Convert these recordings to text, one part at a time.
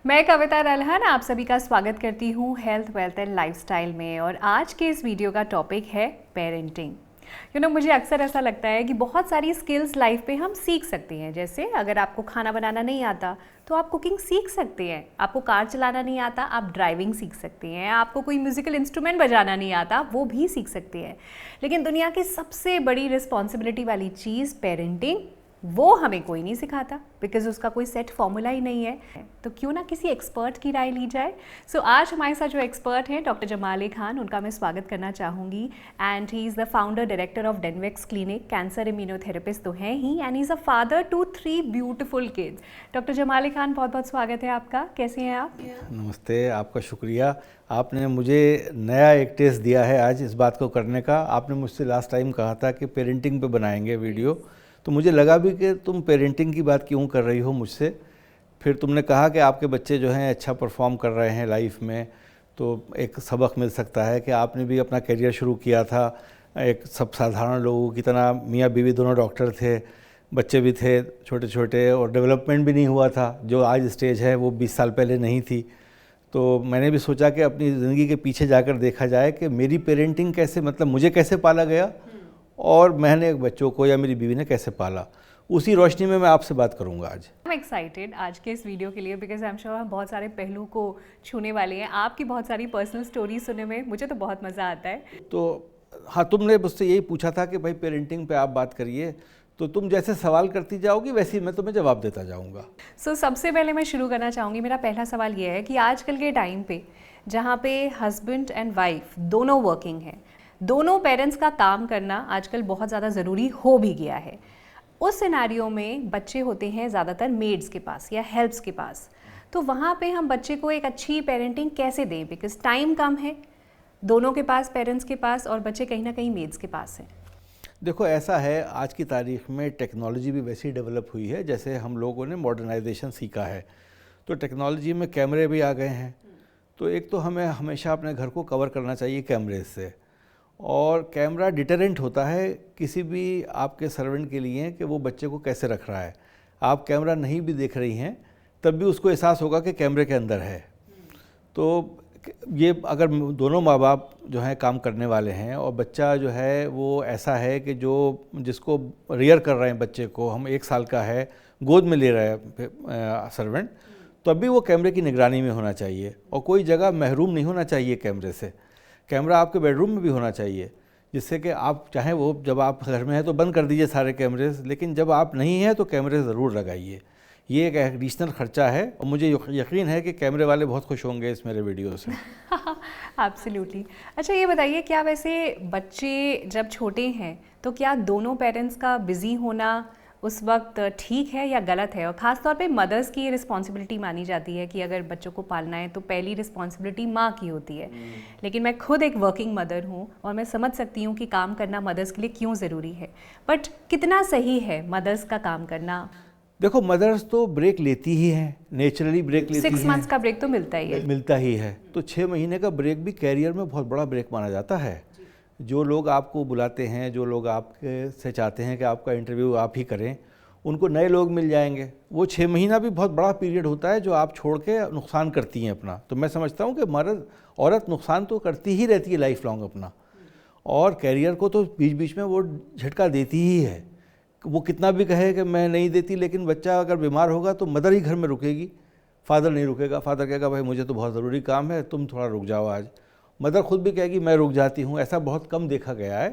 मैं कविता दलहन आप सभी का स्वागत करती हूँ हेल्थ वेल्थ एंड लाइफस्टाइल में। और आज के इस वीडियो का टॉपिक है पेरेंटिंग। मुझे अक्सर ऐसा लगता है कि बहुत सारी स्किल्स लाइफ पे हम सीख सकते हैं। जैसे अगर आपको खाना बनाना नहीं आता तो आप कुकिंग सीख सकते हैं, आपको कार चलाना नहीं आता आप ड्राइविंग सीख सकते हैं, आपको कोई म्यूजिकल इंस्ट्रूमेंट बजाना नहीं आता वो भी सीख सकते हैं। लेकिन दुनिया की सबसे बड़ी रिस्पॉन्सिबिलिटी वाली चीज़ पेरेंटिंग, वो हमें कोई नहीं सिखाता बिकॉज उसका कोई सेट फॉर्मूला ही नहीं है। तो क्यों ना किसी एक्सपर्ट की राय ली जाए। आज हमारे साथ जो एक्सपर्ट हैं डॉक्टर जमाल खान, उनका मैं स्वागत करना चाहूँगी। And he is the founder director of Denvax clinic, cancer immunotherapist तो हैं ही, and he is a father to 3 beautiful kids. Doctor Jamal Khan, बहुत बहुत स्वागत है आपका। कैसे हैं आप? नमस्ते, आपका शुक्रिया। आपने मुझे नया एक टेस्ट दिया है आज इस बात को करने का। आपने मुझसे लास्ट टाइम कहा था कि पेरेंटिंग पे बनाएंगे वीडियो, तो मुझे लगा भी कि तुम पेरेंटिंग की बात क्यों कर रही हो मुझसे। फिर तुमने कहा कि आपके बच्चे जो हैं अच्छा परफॉर्म कर रहे हैं लाइफ में, तो एक सबक मिल सकता है कि आपने भी अपना करियर शुरू किया था एक सब साधारण लोगों की तरह। मियाँ बीवी दोनों डॉक्टर थे, बच्चे भी थे छोटे छोटे, और डेवलपमेंट भी नहीं हुआ था जो आज स्टेज है वो 20 साल पहले नहीं थी। तो मैंने भी सोचा कि अपनी ज़िंदगी के पीछे जाकर देखा जाए कि मेरी पेरेंटिंग कैसे, मतलब मुझे कैसे पाला गया और मैंने बच्चों को या मेरी बीवी ने कैसे पाला। उसी रोशनी में मैं आपसे बात करूंगा आज। I'm excited आज के इस वीडियो के लिए बिकॉज आई एम श्योर हम बहुत सारे पहलू को छूने वाले हैं। आपकी बहुत सारी पर्सनल स्टोरी सुनने में मुझे तो बहुत मज़ा आता है। तो हाँ, तुमने मुझसे यही पूछा था कि भाई पेरेंटिंग पे आप बात करिए, तो तुम जैसे सवाल करती जाओगी वैसे ही मैं तुम्हें जवाब देता जाऊँगा। सबसे पहले मैं शुरू करना चाहूँगी। मेरा पहला सवाल ये है कि आजकल के टाइम पे जहाँ पे हस्बैंड एंड वाइफ दोनों वर्किंग हैं, दोनों पेरेंट्स का काम करना आजकल बहुत ज़्यादा ज़रूरी हो भी गया है। उस सिनेरियो में बच्चे होते हैं ज़्यादातर मेड्स के पास या हेल्प्स के पास, तो वहाँ पे हम बच्चे को एक अच्छी पेरेंटिंग कैसे दें? बिकॉज टाइम कम है दोनों के पास, पेरेंट्स के पास, और बच्चे कहीं ना कहीं मेड्स के पास हैं। देखो, ऐसा है आज की तारीख में टेक्नोलॉजी भी वैसी डेवलप हुई है जैसे हम लोगों ने मॉडर्नाइजेशन सीखा है। तो टेक्नोलॉजी में कैमरे भी आ गए हैं, तो एक तो हमें हमेशा अपने घर को कवर करना चाहिए कैमरे से। और कैमरा डिटरेंट होता है किसी भी आपके सर्वेंट के लिए कि वो बच्चे को कैसे रख रहा है। आप कैमरा नहीं भी देख रही हैं तब भी उसको एहसास होगा कि कैमरे के अंदर है। तो ये अगर दोनों माँ बाप जो हैं काम करने वाले हैं और बच्चा जो है वो ऐसा है कि जो जिसको रियर कर रहे हैं बच्चे को, हम 1 साल का है गोद में ले रहे हैं सर्वेंट, तो अभी वो कैमरे की निगरानी में होना चाहिए और कोई जगह महरूम नहीं होना चाहिए कैमरे से। कैमरा आपके बेडरूम में भी होना चाहिए, जिससे कि आप चाहें वो जब आप घर में हैं तो बंद कर दीजिए सारे कैमरे, लेकिन जब आप नहीं हैं तो कैमरे ज़रूर लगाइए। ये एक एडिशनल खर्चा है और मुझे यकीन है कि कैमरे वाले बहुत खुश होंगे इस मेरे वीडियो से। एब्सोल्युटली। अच्छा, ये बताइए, क्या वैसे बच्चे जब छोटे हैं तो क्या दोनों पेरेंट्स का बिजी होना उस वक्त ठीक है या गलत है? और ख़ास तौर पे मदर्स की ये रिस्पॉन्सिबिलिटी मानी जाती है कि अगर बच्चों को पालना है तो पहली रिस्पॉन्सिबिलिटी माँ की होती है। लेकिन मैं खुद एक वर्किंग मदर हूँ और मैं समझ सकती हूँ कि काम करना मदर्स के लिए क्यों ज़रूरी है। बट कितना सही है मदर्स का काम करना? देखो, मदर्स तो ब्रेक लेती ही हैं, नेचुरली ब्रेक लेती हैं। 6 मंथ्स का ब्रेक तो मिलता ही है। तो 6 महीने का ब्रेक भी कैरियर में बहुत बड़ा ब्रेक माना जाता है। जो लोग आपको बुलाते हैं, जो लोग आपके से चाहते हैं कि आपका इंटरव्यू आप ही करें, उनको नए लोग मिल जाएंगे। वो 6 महीना भी बहुत बड़ा पीरियड होता है जो आप छोड़ के नुकसान करती हैं अपना। तो मैं समझता हूँ कि औरत नुकसान तो करती ही रहती है लाइफ लॉन्ग अपना, और कैरियर को तो बीच बीच में वो झटका देती ही है। वो कितना भी कहे कि मैं नहीं देती, लेकिन बच्चा अगर बीमार होगा तो मदर ही घर में रुकेगी, फादर नहीं रुकेगा। फादर कहेगा भाई मुझे तो बहुत ज़रूरी काम है, तुम थोड़ा रुक जाओ आज। मदर खुद भी कहेगी मैं रुक जाती हूँ। ऐसा बहुत कम देखा गया है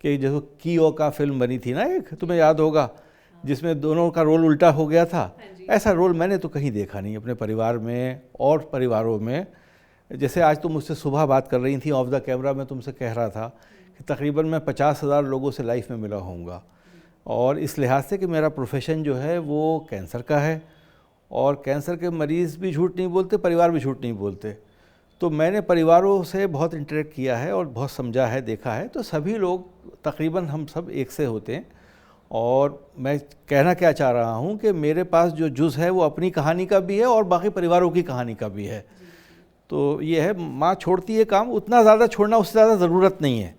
कि जैसे कीओ का फिल्म बनी थी ना एक, तुम्हें याद होगा, जिसमें दोनों का रोल उल्टा हो गया था। ऐसा रोल मैंने तो कहीं देखा नहीं अपने परिवार में और परिवारों में। जैसे आज तुम मुझसे सुबह बात कर रही थी ऑफ द कैमरा, में तुमसे कह रहा था कि तकरीबन मैं 50,000 लोगों से लाइफ में मिला होऊंगा, और इस लिहाज से कि मेरा प्रोफेशन जो है वो कैंसर का है, और कैंसर के मरीज़ भी झूठ नहीं बोलते, परिवार भी झूठ नहीं बोलते। तो मैंने परिवारों से बहुत इंटरेक्ट किया है और बहुत समझा है, देखा है। तो सभी लोग तकरीबन हम सब एक से होते हैं। और मैं कहना क्या चाह रहा हूँ कि मेरे पास जो जुज़ है वो अपनी कहानी का भी है और बाकी परिवारों की कहानी का भी है। तो ये है, माँ छोड़ती है काम, उतना ज़्यादा छोड़ना उससे ज़्यादा ज़रूरत नहीं है।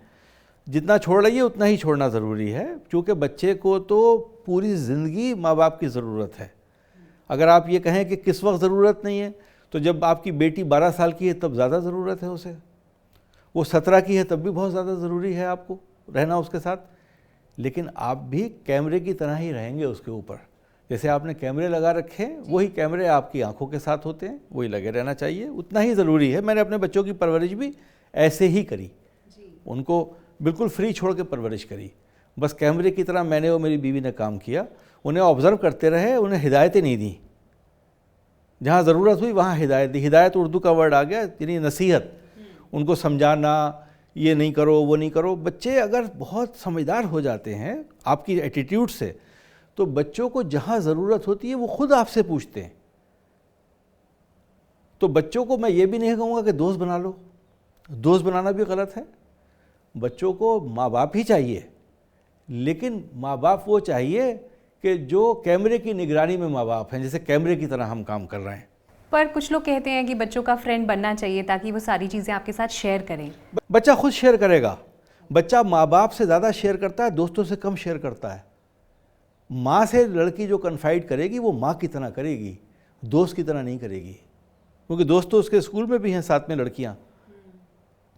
जितना छोड़ रही है उतना ही छोड़ना ज़रूरी है, क्योंकि बच्चे को तो पूरी ज़िंदगी माँ बाप की ज़रूरत है। अगर आप ये कहें कि किस वक्त ज़रूरत नहीं है, तो जब आपकी बेटी 12 साल की है तब ज़्यादा ज़रूरत है उसे, वो 17 की है तब भी बहुत ज़्यादा ज़रूरी है आपको रहना उसके साथ। लेकिन आप भी कैमरे की तरह ही रहेंगे उसके ऊपर। जैसे आपने कैमरे लगा रखे हैं, वही कैमरे आपकी आंखों के साथ होते हैं, वही लगे रहना चाहिए, उतना ही ज़रूरी है। मैंने अपने बच्चों की परवरिश भी ऐसे ही करी, उनको बिल्कुल फ्री छोड़ के परवरिश करी। बस कैमरे की तरह मैंने और मेरी बीवी ने काम किया, उन्हें ऑब्ज़र्व करते रहे, उन्हें हिदायतें नहीं दी, जहाँ ज़रूरत हुई वहाँ हिदायत दी। हिदायत उर्दू का वर्ड आ गया, यानी नसीहत, उनको समझाना, ये नहीं करो वो नहीं करो। बच्चे अगर बहुत समझदार हो जाते हैं आपकी एटीट्यूड से, तो बच्चों को जहाँ ज़रूरत होती है वो खुद आपसे पूछते हैं। तो बच्चों को मैं ये भी नहीं कहूँगा कि दोस्त बना लो, दोस्त बनाना भी गलत है। बच्चों को माँ बाप ही चाहिए, लेकिन माँ बाप वो चाहिए कि जो कैमरे की निगरानी में माँ बाप हैं, जैसे कैमरे की तरह हम काम कर रहे हैं। पर कुछ लोग कहते हैं कि बच्चों का फ्रेंड बनना चाहिए ताकि वो सारी चीज़ें आपके साथ शेयर करें। बच्चा खुद शेयर करेगा। बच्चा माँ बाप से ज़्यादा शेयर करता है, दोस्तों से कम शेयर करता है। माँ से लड़की जो कन्फाइड करेगी वो माँ की तरह करेगी, दोस्त की तरह नहीं करेगी। क्योंकि दोस्त तो उसके स्कूल में भी हैं साथ में लड़कियाँ,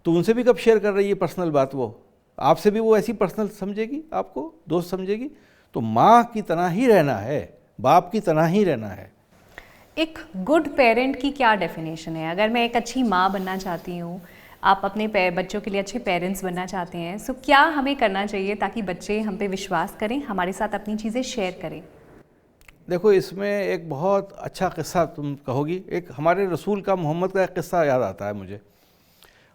तो उनसे भी कब शेयर कर रही है पर्सनल बात, वो आपसे भी वो ऐसी पर्सनल समझेगी, आपको दोस्त समझेगी। तो माँ की तरह ही रहना है, बाप की तरह ही रहना है। एक गुड पेरेंट की क्या डेफिनेशन है? अगर मैं एक अच्छी माँ बनना चाहती हूँ, आप अपने बच्चों के लिए अच्छे पेरेंट्स बनना चाहते हैं, सो क्या हमें करना चाहिए ताकि बच्चे हम पे विश्वास करें, हमारे साथ अपनी चीज़ें शेयर करें? देखो, इसमें एक बहुत अच्छा किस्सा तुम कहोगी। एक हमारे रसूल का, मोहम्मद का एक किस्सा याद आता है मुझे।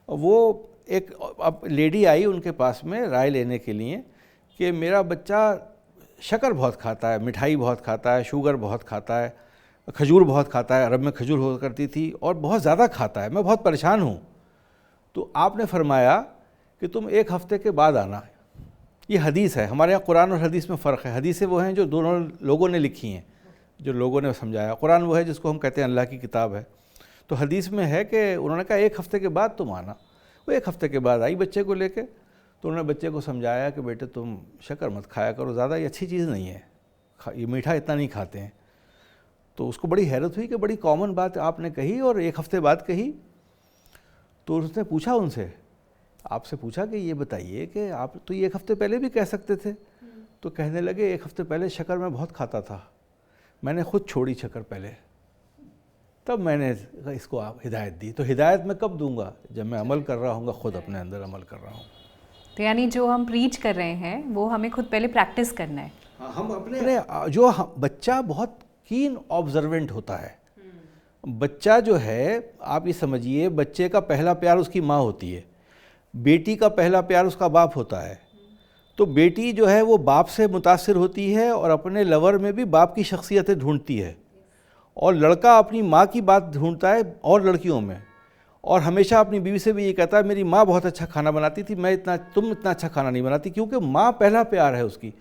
वो एक अब लेडी आई उनके पास में राय लेने के लिए कि मेरा बच्चा शक्कर बहुत खाता है, मिठाई बहुत खाता है, शुगर बहुत खाता है, खजूर बहुत खाता है, अरब में खजूर हुआ करती थी, और बहुत ज़्यादा खाता है, मैं बहुत परेशान हूँ। तो आपने फरमाया कि तुम 1 हफ़्ते के बाद आना। ये हदीस है, हमारे यहाँ कुरान और हदीस में फ़र्क है। हदीसें वो हैं जो दोनों लोगों ने लिखी हैं, जो लोगों ने समझाया। कुरान वो है जिसको हम कहते हैं अल्लाह की किताब है। तो हदीस में है कि उन्होंने कहा 1 हफ़्ते के बाद तुम आना। वो 1 हफ़्ते के बाद आई बच्चे को लेके। तो उन्होंने बच्चे को समझाया कि बेटे तुम शक्कर मत खाया करो, ज़्यादा ये अच्छी चीज़ नहीं है, ये मीठा इतना नहीं खाते हैं। तो उसको बड़ी हैरत हुई कि बड़ी कॉमन बात आपने कही और 1 हफ़्ते बाद कही। तो उसने पूछा उनसे, आपसे पूछा कि ये बताइए कि आप तो ये 1 हफ़्ते पहले भी कह सकते थे। तो कहने लगे 1 हफ़्ते पहले शक्कर मैं बहुत खाता था, मैंने खुद छोड़ी शक्कर पहले, तब मैंने इसको आप हिदायत दी। तो हिदायत मैं कब दूंगा? जब मैं अमल कर रहा हूँगा, खुद अपने अंदर अमल कर रहा हूँ। तो यानी जो हम प्रीच कर रहे हैं वो हमें खुद पहले प्रैक्टिस करना है। हाँ, हम अपने जो बच्चा बहुत कीन ऑब्जर्वेंट होता है। बच्चा जो है, आप ये समझिए, बच्चे का पहला प्यार उसकी माँ होती है, बेटी का पहला प्यार उसका बाप होता है। तो बेटी जो है वो बाप से मुतासिर होती है और अपने लवर में भी बाप की शख्सियतें ढूंढती है, और लड़का अपनी माँ की बात ढूंढता है और लड़कियों में, और हमेशा अपनी बीवी से भी ये कहता है मेरी माँ बहुत अच्छा खाना बनाती थी, तुम इतना अच्छा खाना नहीं बनाती, क्योंकि माँ पहला प्यार है उसकी।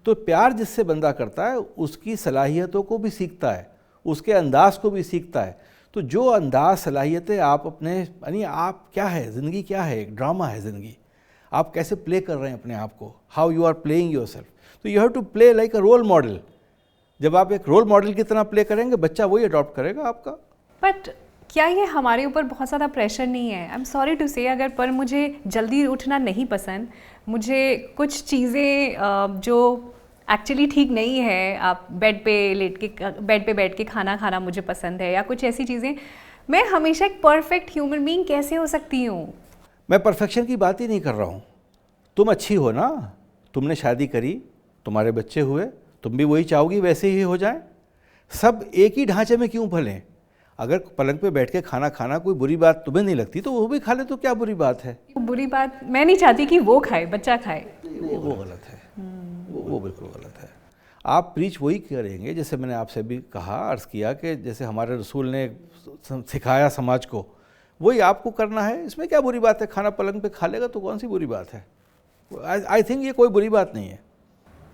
तो प्यार जिससे बंदा करता है उसकी सलाहियतों को भी सीखता है, उसके अंदाज़ को भी सीखता है। तो जो अंदाज़, सलाहियतें आप अपने, यानी आप क्या है, ज़िंदगी क्या है, एक ड्रामा है ज़िंदगी, आप कैसे प्ले कर रहे हैं अपने आप को, how you are playing your self. तो you have to play like a role model. जब आप एक रोल मॉडल की तरह प्ले करेंगे, बच्चा वही अडॉप्ट करेगा आपका। बट क्या ये हमारे ऊपर बहुत ज़्यादा प्रेशर नहीं है? आई एम सॉरी टू से, अगर पर मुझे जल्दी उठना नहीं पसंद, मुझे कुछ चीज़ें जो एक्चुअली ठीक नहीं है, आप बेड पे बैठ के खाना खाना मुझे पसंद है, या कुछ ऐसी चीज़ें, मैं हमेशा एक परफेक्ट ह्यूमन बीइंग कैसे हो सकती हूँ? मैं परफेक्शन की बात ही नहीं कर रहा हूँ। तुम अच्छी हो ना, तुमने शादी करी, तुम्हारे बच्चे हुए, तुम भी वही चाहोगी वैसे ही हो जाए। सब एक ही ढांचे में क्यों पलें? अगर पलंग पे बैठ के खाना खाना कोई बुरी बात तुम्हें नहीं लगती तो वो भी खा ले, तो क्या बुरी बात है? बुरी बात मैं नहीं चाहती कि वो खाए, बच्चा खाए। वो गलत है, वो बिल्कुल गलत है। आप प्रीच वही करेंगे, जैसे मैंने आपसे भी कहा, अर्ज़ किया कि जैसे हमारे रसूल ने सिखाया समाज को, वही आपको करना है। इसमें क्या बुरी बात है? खाना पलंग पे खा लेगा तो कौन सी बुरी बात है? आई थिंक ये कोई बुरी बात नहीं है।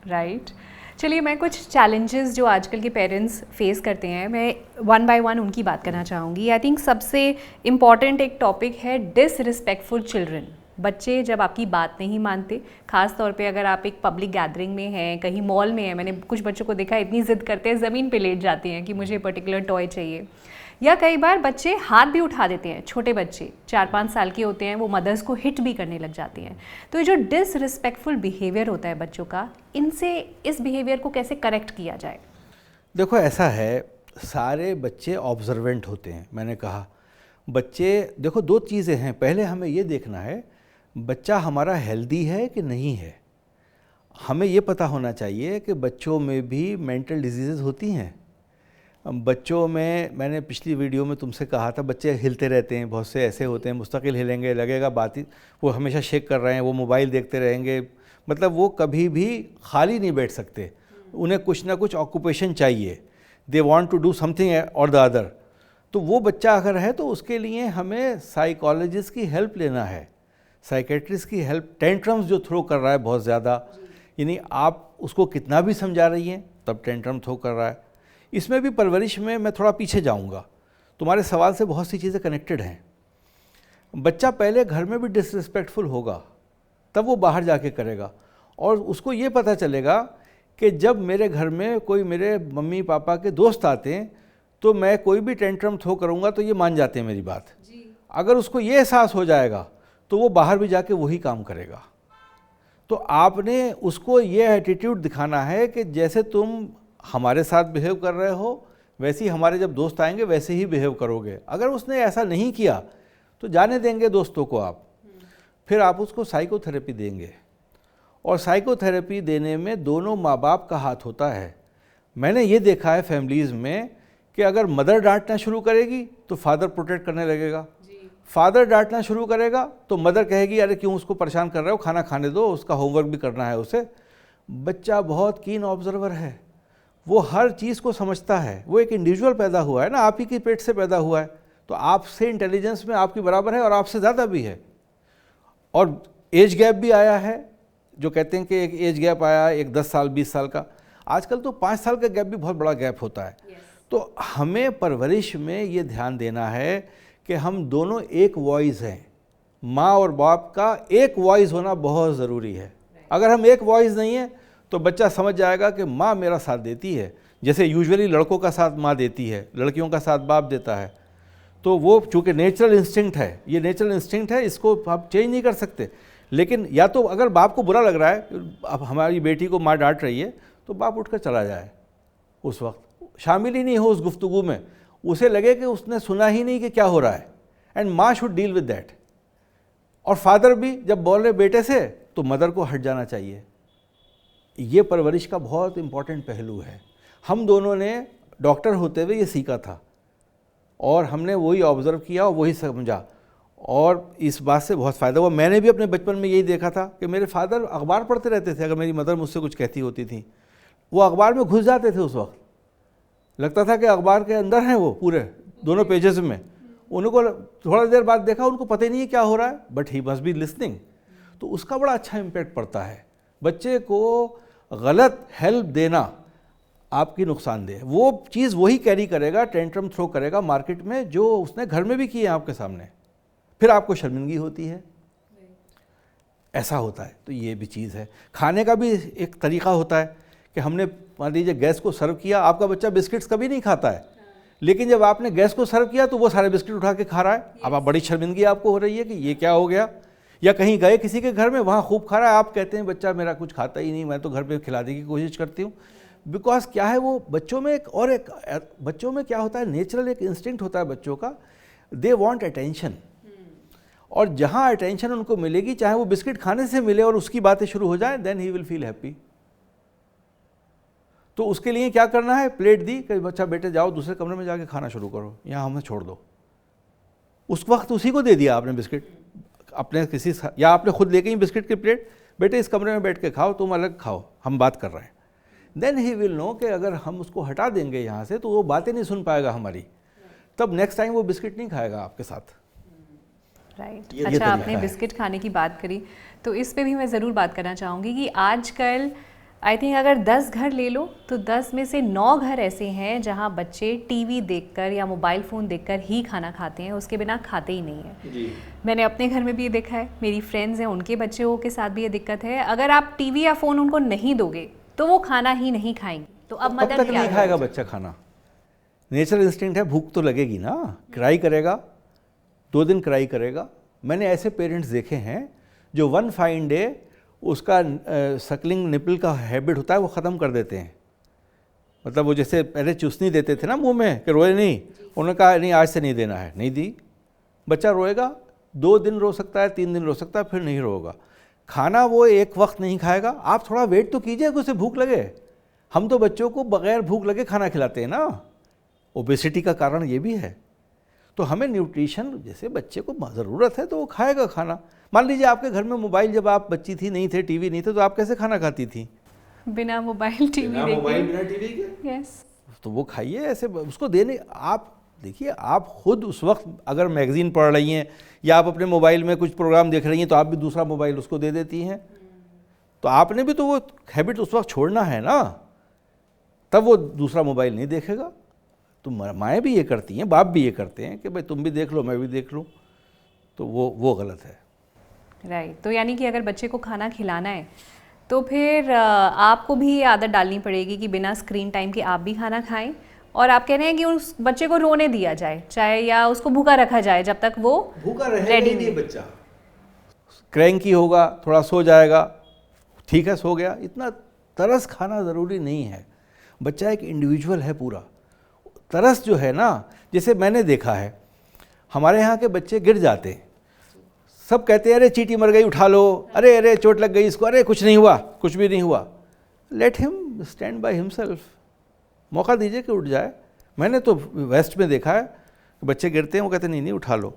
राइट। चलिए, मैं कुछ चैलेंजेस जो आजकल के पेरेंट्स फेस करते हैं, मैं 1 बाय 1 उनकी बात करना चाहूँगी। आई थिंक सबसे इम्पॉर्टेंट एक टॉपिक है डिसरिस्पेक्टफुल चिल्ड्रन, बच्चे जब आपकी बात नहीं मानते, खास तौर पे अगर आप एक पब्लिक गैदरिंग में हैं, कहीं मॉल में हैं, मैंने कुछ बच्चों को देखा इतनी ज़िद करते हैं, ज़मीन पे लेट जाते हैं कि मुझे पर्टिकुलर टॉय चाहिए। या कई बार बच्चे हाथ भी उठा देते हैं, छोटे बच्चे 4-5 साल के होते हैं, वो मदर्स को हिट भी करने लग जाती हैं। तो ये जो डिसरिस्पेक्टफुल बिहेवियर होता है बच्चों का, इनसे इस बिहेवियर को कैसे करेक्ट किया जाए? देखो ऐसा है, सारे बच्चे ऑब्जर्वेंट होते हैं। मैंने कहा बच्चे, देखो दो चीज़ें हैं, पहले हमें ये देखना है बच्चा हमारा हेल्दी है कि नहीं है। हमें ये पता होना चाहिए कि बच्चों में भी मेंटल डिजीज़ होती हैं। बच्चों में, मैंने पिछली वीडियो में तुमसे कहा था, बच्चे हिलते रहते हैं, बहुत से ऐसे होते हैं मुस्तकिल हिलेंगे, लगेगा बात ही, वो हमेशा शेक कर रहे हैं, वो मोबाइल देखते रहेंगे, मतलब वो कभी भी खाली नहीं बैठ सकते, उन्हें कुछ ना कुछ ऑक्यूपेशन चाहिए, they want to do something और द अदर। तो वो बच्चा अगर है तो उसके लिए हमें साइकोलॉजिस्ट की हेल्प लेना है, साइकेट्रिस्ट की हेल्प। टेंट्रम्स जो थ्रो कर रहा है बहुत ज़्यादा, यानी आप उसको कितना भी समझा रही हैं तब टेंट्रम थ्रो कर रहा है। इसमें भी परवरिश में मैं थोड़ा पीछे जाऊंगा, तुम्हारे सवाल से बहुत सी चीज़ें कनेक्टेड हैं। बच्चा पहले घर में भी डिसरिस्पेक्टफुल होगा, तब वो बाहर जाके करेगा, और उसको ये पता चलेगा कि जब मेरे घर में कोई मेरे मम्मी पापा के दोस्त आते हैं तो मैं कोई भी टेंट्रम थ्रो करूँगा तो ये मान जाते हैं मेरी बात। अगर उसको ये एहसास हो जाएगा तो वो बाहर भी जाके वही काम करेगा। तो आपने उसको ये एटीट्यूड दिखाना है कि जैसे तुम हमारे साथ बिहेव कर रहे हो वैसे ही हमारे जब दोस्त आएंगे वैसे ही बिहेव करोगे। अगर उसने ऐसा नहीं किया तो जाने देंगे दोस्तों को आप, फिर आप उसको साइकोथेरेपी देंगे, और साइकोथेरेपी देने में दोनों माँ बाप का हाथ होता है। मैंने ये देखा है फैमिलीज़ में कि अगर मदर डांटना शुरू करेगी तो फादर प्रोटेक्ट करने लगेगा, फादर डांटना शुरू करेगा तो मदर कहेगी अरे क्यों उसको परेशान कर रहे हो, खाना खाने दो, उसका होमवर्क भी करना है उसे। बच्चा बहुत कीन ऑब्जर्वर है, वो हर चीज़ को समझता है, वो एक इंडिविजुअल पैदा हुआ है ना, आप ही के पेट से पैदा हुआ है, तो आपसे इंटेलिजेंस में आपकी बराबर है और आपसे ज़्यादा भी है। और एज गैप भी आया है, जो कहते हैं कि एक एज गैप आया, एक 10 साल 20 साल का, आजकल तो 5 साल का गैप भी बहुत बड़ा गैप होता है। तो हमें परवरिश में ये ध्यान देना है कि हम दोनों एक वॉइस हैं, माँ और बाप का एक वॉइस होना बहुत ज़रूरी है। अगर हम एक वॉइस नहीं है तो बच्चा समझ जाएगा कि माँ मेरा साथ देती है, जैसे यूजुअली लड़कों का साथ माँ देती है, लड़कियों का साथ बाप देता है। तो वो चूँकि नेचुरल इंस्टिंक्ट है, ये नेचुरल इंस्टिंक्ट है, इसको आप चेंज नहीं कर सकते। लेकिन या तो अगर बाप को बुरा लग रहा है, अब हमारी बेटी को माँ डांट रही है, तो बाप उठकर चला जाए, उस वक्त शामिल ही नहीं हो उस गुफ्तगू में, उसे लगे कि उसने सुना ही नहीं कि क्या हो रहा है, एंड माँ शुड डील विद दैट। और फादर भी जब बोल रहे बेटे से तो मदर को हट जाना चाहिए। ये परवरिश का बहुत इंपॉर्टेंट पहलू है। हम दोनों ने डॉक्टर होते हुए ये सीखा था और हमने वही ऑब्ज़र्व किया और वही समझा, और इस बात से बहुत फ़ायदा हुआ। मैंने भी अपने बचपन में यही देखा था कि मेरे फादर अखबार पढ़ते रहते थे, अगर मेरी मदर मुझसे कुछ कहती होती थी, वो अखबार में घुस जाते थे। उस वक्त लगता था कि अखबार के अंदर हैं वो पूरे दोनों पेजेस में। उनको थोड़ा देर बाद देखा, उनको पता ही नहीं है क्या हो रहा है, but he must be listening. तो उसका बड़ा अच्छा इम्पैक्ट पड़ता है। बच्चे को गलत हेल्प देना आपकी नुकसानदेह, वो चीज़ वही कैरी करेगा, टेंट्रम थ्रो करेगा मार्केट में, जो उसने घर में भी किए हैं आपके सामने, फिर आपको शर्मिंदगी होती है। ऐसा होता है। तो ये भी चीज़ है। खाने का भी एक तरीक़ा होता है कि हमने मान लीजिए गैस को सर्व किया, आपका बच्चा बिस्किट्स कभी नहीं खाता है, लेकिन जब आपने गैस को सर्व किया तो वो सारे बिस्किट उठा के खा रहा है। अब आप बड़ी शर्मिंदगी आपको हो रही है कि ये क्या हो गया। या कहीं गए किसी के घर में, वहाँ खूब खा रहा है, आप कहते हैं बच्चा मेरा कुछ खाता ही नहीं, मैं तो घर पे खिलाने की कोशिश करती हूँ। बिकॉज क्या है, वो बच्चों में बच्चों में क्या होता है, नेचुरल एक इंस्टिंक्ट होता है बच्चों का, दे वांट अटेंशन। और जहाँ अटेंशन उनको मिलेगी, चाहे वो बिस्किट खाने से मिले और उसकी बातें शुरू हो जाए, then he will feel happy. तो उसके लिए क्या करना है, प्लेट दी कि बच्चा बेटे जाओ दूसरे कमरे में जाके खाना शुरू करो, यहाँ हमें छोड़ दो। उस वक्त उसी को दे दिया आपने बिस्किट, अपने किसी, या आपने खुद लेके ही बिस्किट की प्लेट, बेटे इस कमरे में बैठ के खाओ, तुम अलग खाओ, हम बात कर रहे हैं। देन ही विल नो कि अगर हम उसको हटा देंगे यहाँ से तो वो बातें नहीं सुन पाएगा हमारी, तब नेक्स्ट टाइम वो बिस्किट नहीं खाएगा आपके साथ। राइट। अच्छा, आपने बिस्किट खाने की बात करी तो इस पे भी मैं ज़रूर बात करना चाहूँगी कि आजकल आई थिंक अगर 10 घर ले लो तो 10 में से 9 घर ऐसे हैं जहां बच्चे टीवी देखकर या मोबाइल फ़ोन देखकर ही खाना खाते हैं, उसके बिना खाते ही नहीं हैं। जी। मैंने अपने घर में भी ये देखा है, मेरी फ्रेंड्स हैं उनके बच्चों के साथ भी ये दिक्कत है। अगर आप टीवी या फ़ोन उनको नहीं दोगे तो वो खाना ही नहीं खाएंगे। तो अब कब मदर तक नहीं खाएगा बच्चा खाना? नेचुरल इंस्टिंक्ट है, भूख तो लगेगी ना, क्राई करेगा, 2 दिन क्राई करेगा। मैंने ऐसे पेरेंट्स देखे हैं जो वन फाइन डे उसका सकलिंग निपल का हैबिट होता है वो ख़त्म कर देते हैं। मतलब वो जैसे पहले चूसनी देते थे ना मुंह में कि रोए नहीं, उन्होंने कहा नहीं आज से नहीं देना है, नहीं दी। बच्चा रोएगा, 2 दिन रो सकता है, 3 दिन रो सकता है, फिर नहीं रोएगा। खाना वो एक वक्त नहीं खाएगा। आप थोड़ा वेट तो कीजिए कि उसे भूख लगे। हम तो बच्चों को बगैर भूख लगे खाना खिलाते हैं ना, ओबेसिटी का कारण ये भी है। तो हमें न्यूट्रिशन, जैसे बच्चे को ज़रूरत है तो वो खाएगा खाना। मान लीजिए आपके घर में मोबाइल जब आप बच्ची थी नहीं थे, टीवी नहीं थे, तो आप कैसे खाना खाती थी? बिना मोबाइल टीवी बिना टीवी के। यस। तो वो खाइए ऐसे, उसको देने। आप देखिए, आप खुद उस वक्त अगर मैगज़ीन पढ़ रही हैं या आप अपने मोबाइल में कुछ प्रोग्राम देख रही हैं तो आप भी दूसरा मोबाइल उसको दे देती हैं। तो आपने भी तो वो हैबिट उस वक्त छोड़ना है ना, तब वो दूसरा मोबाइल नहीं देखेगा। तो माएँ भी ये करती हैं, बाप भी ये करते हैं कि भाई तुम भी देख लो, मैं भी देख लूँ। तो वो गलत है। राइट। तो यानी कि अगर बच्चे को खाना खिलाना है तो फिर आपको भी ये आदत डालनी पड़ेगी कि बिना स्क्रीन टाइम के आप भी खाना खाएं। और आप कह रहे हैं कि उस बच्चे को रोने दिया जाए, चाहे या उसको भूखा रखा जाए जब तक वो भूखा रहेगा नहीं। बच्चा क्रैंकी होगा, थोड़ा सो जाएगा, ठीक है सो गया। इतना तरस खाना ज़रूरी नहीं है। बच्चा एक इंडिविजुअल है पूरा। तरस जो है ना, जैसे मैंने देखा है हमारे यहाँ के बच्चे गिर जाते हैं, सब कहते हैं अरे चींटी मर गई उठा लो, अरे अरे चोट लग गई इसको, अरे कुछ नहीं हुआ, कुछ भी नहीं हुआ। Let him stand by himself, मौका दीजिए कि उठ जाए। मैंने तो वेस्ट में देखा है बच्चे गिरते हैं, वो कहते नहीं नहीं उठा लो।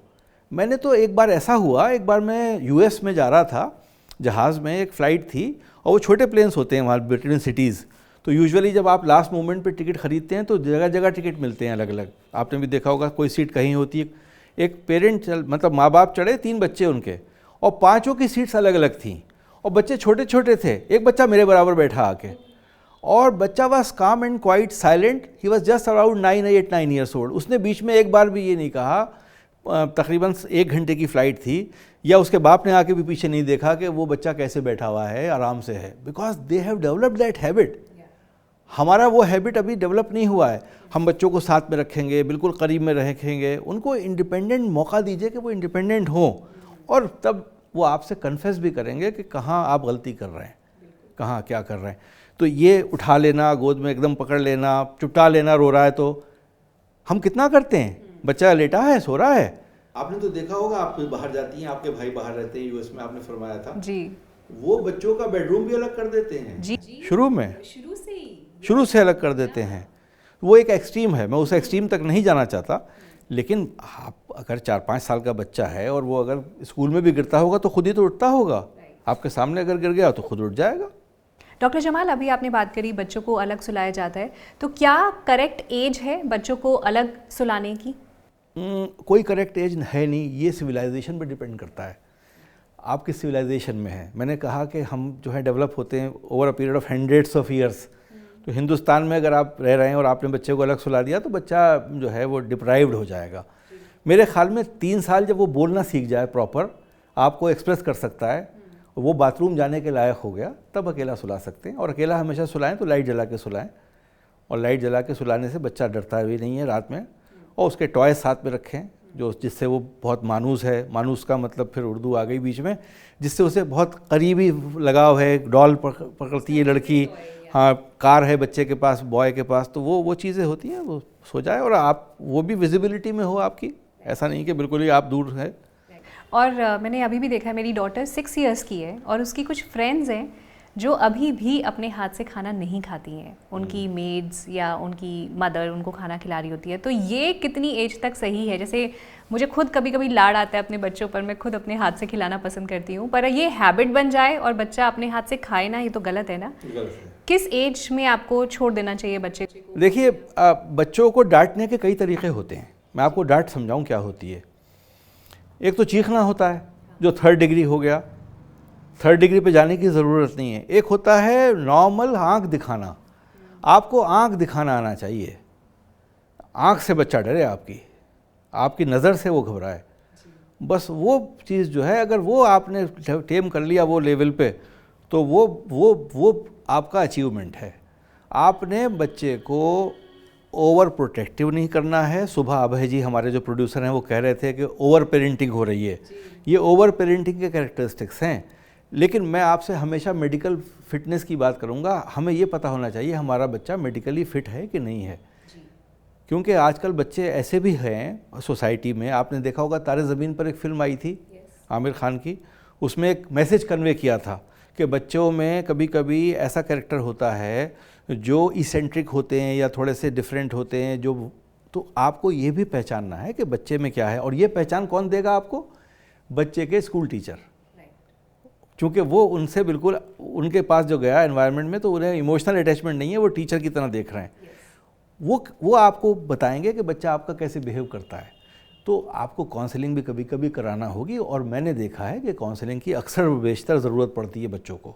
मैंने तो एक बार ऐसा हुआ, एक बार मैं यूएस में जा रहा था जहाज़ में, एक फ़्लाइट थी और वो छोटे प्लेन्स होते हैं वहाँ बिटवीन सिटीज़। तो यूजुअली जब आप लास्ट मोमेंट पे टिकट खरीदते हैं तो जगह जगह टिकट मिलते हैं अलग अलग। आपने भी देखा होगा, कोई सीट कहीं होती है। एक पेरेंट मतलब माँ बाप चढ़े, 3 बच्चे उनके, और 5 की सीट्स अलग अलग थीं और बच्चे छोटे छोटे थे। एक बच्चा मेरे बराबर बैठा आके, और बच्चा वाज काम and quite silent. He was just around 9 years old. उसने बीच में एक बार भी ये नहीं कहा, तकरीबन 1 घंटे की फ़्लाइट थी, या उसके बाप ने आके भी पीछे नहीं देखा कि वो बच्चा कैसे बैठा हुआ है, आराम से है। Because they have developed that habit. हमारा वो हैबिट अभी डेवलप नहीं हुआ है। हम बच्चों को साथ में रखेंगे, बिल्कुल करीब में रखेंगे, उनको इंडिपेंडेंट मौका दीजिए कि वो इंडिपेंडेंट हों, और तब वो आपसे कन्फेस भी करेंगे कि कहाँ आप गलती कर रहे हैं, कहाँ क्या कर रहे हैं। तो ये उठा लेना, गोद में एकदम पकड़ लेना, चुपटा लेना, रो रहा है तो हम कितना करते हैं। बच्चा लेटा है, सो रहा है। आपने तो देखा होगा, आप बाहर जाती हैं, आपके भाई बाहर रहते हैं, यूएस में आपने फरमाया था जी, वो बच्चों का बेडरूम भी अलग कर देते हैं जी, शुरू से अलग कर देते हैं। वो एक एक्सट्रीम है, मैं उस एक्सट्रीम तक नहीं जाना चाहता, लेकिन आप अगर 4-5 साल का बच्चा है और वो अगर स्कूल में भी गिरता होगा तो खुद ही तो उठता होगा। आपके सामने अगर गिर गया तो खुद उठ जाएगा। डॉक्टर जमाल, अभी आपने बात करी बच्चों को अलग सुलाया जाता है, तो क्या करेक्ट एज है बच्चों को अलग सुलाने की? कोई करेक्ट एज है नहीं, ये सिविलाइजेशन पर डिपेंड करता है, आप किस सिविलाइजेशन में है। मैंने कहा कि हम जो है डेवलप होते हैं over a period of hundreds of years. तो हिंदुस्तान में अगर आप रह रहे हैं और आपने बच्चे को अलग सुला दिया तो बच्चा जो है वो डिप्राइव्ड हो जाएगा। मेरे ख्याल में 3 साल जब वो बोलना सीख जाए, प्रॉपर आपको एक्सप्रेस कर सकता है, वो बाथरूम जाने के लायक हो गया, तब अकेला सुला सकते हैं। और अकेला हमेशा सुलाएं तो लाइट जला के सुलाएं, और लाइट जला के सुलाने से बच्चा डरता भी नहीं है रात में। और उसके टॉय साथ में रखें जिससे वो बहुत मानूस है, मानूस का मतलब फिर उर्दू आ गई बीच में, जिससे उसे बहुत करीबी लगाव है। डॉल पकड़ती है लड़की, हाँ, कार है बच्चे के पास, बॉय के पास, तो वो चीज़ें होती हैं, वो सो जाए और आप वो भी विजिबिलिटी में हो आपकी, ऐसा नहीं कि बिल्कुल ही आप दूर है। और मैंने अभी भी देखा है, मेरी डॉटर 6 इयर्स की है और उसकी कुछ फ्रेंड्स हैं जो अभी भी अपने हाथ से खाना नहीं खाती हैं। उनकी मेड्स या उनकी मदर उनको खाना खिला रही होती है। तो ये कितनी एज तक सही है? जैसे मुझे खुद कभी कभी लाड़ आता है अपने बच्चों पर, मैं खुद अपने हाथ से खिलाना पसंद करती हूँ, पर ये हैबिट बन जाए और बच्चा अपने हाथ से खाए ना, ये तो गलत है ना। किस एज में आपको छोड़ देना चाहिए बच्चे को? देखिए, बच्चों को डांटने के कई तरीके होते हैं। मैं आपको डांट समझाऊँ क्या होती है। एक तो चीखना होता है जो 3rd डिग्री हो गया, थर्ड डिग्री पे जाने की ज़रूरत नहीं है। एक होता है नॉर्मल आँख दिखाना, आपको आँख दिखाना आना चाहिए। आँख से बच्चा डरे, आपकी नज़र से वो घबराए, बस वो चीज़ जो है अगर वो आपने टेम कर लिया वो लेवल पे, तो वो आपका अचीवमेंट है। आपने बच्चे को ओवर प्रोटेक्टिव नहीं करना है। सुबह अभय जी हमारे जो प्रोड्यूसर हैं वो कह रहे थे कि ओवर पेरेंटिंग हो रही है, ये ओवर पेरेंटिंग के कैरेक्टरिस्टिक्स हैं। लेकिन मैं आपसे हमेशा मेडिकल फिटनेस की बात करूंगा। हमें ये पता होना चाहिए हमारा बच्चा मेडिकली फिट है कि नहीं है, क्योंकि आजकल बच्चे ऐसे भी हैं सोसाइटी में। आपने देखा होगा तारे ज़मीन पर एक फ़िल्म आई थी आमिर खान की, उसमें एक मैसेज कन्वे किया था कि बच्चों में कभी कभी ऐसा कैरेक्टर होता है जो इसेंट्रिक होते हैं या थोड़े से डिफरेंट होते हैं, जो तो आपको ये भी पहचानना है कि बच्चे में क्या है। और ये पहचान कौन देगा आपको? बच्चे के स्कूल टीचर, क्योंकि वो उनसे बिल्कुल उनके पास जो गया एनवायरनमेंट में, तो उन्हें इमोशनल अटैचमेंट नहीं है, वो टीचर की तरह देख रहे हैं। वो आपको बताएंगे कि बच्चा आपका कैसे बिहेव करता है। तो आपको काउंसलिंग भी कभी कभी कराना होगी, और मैंने देखा है कि काउंसलिंग की अक्सर बेशतर ज़रूरत पड़ती है बच्चों को।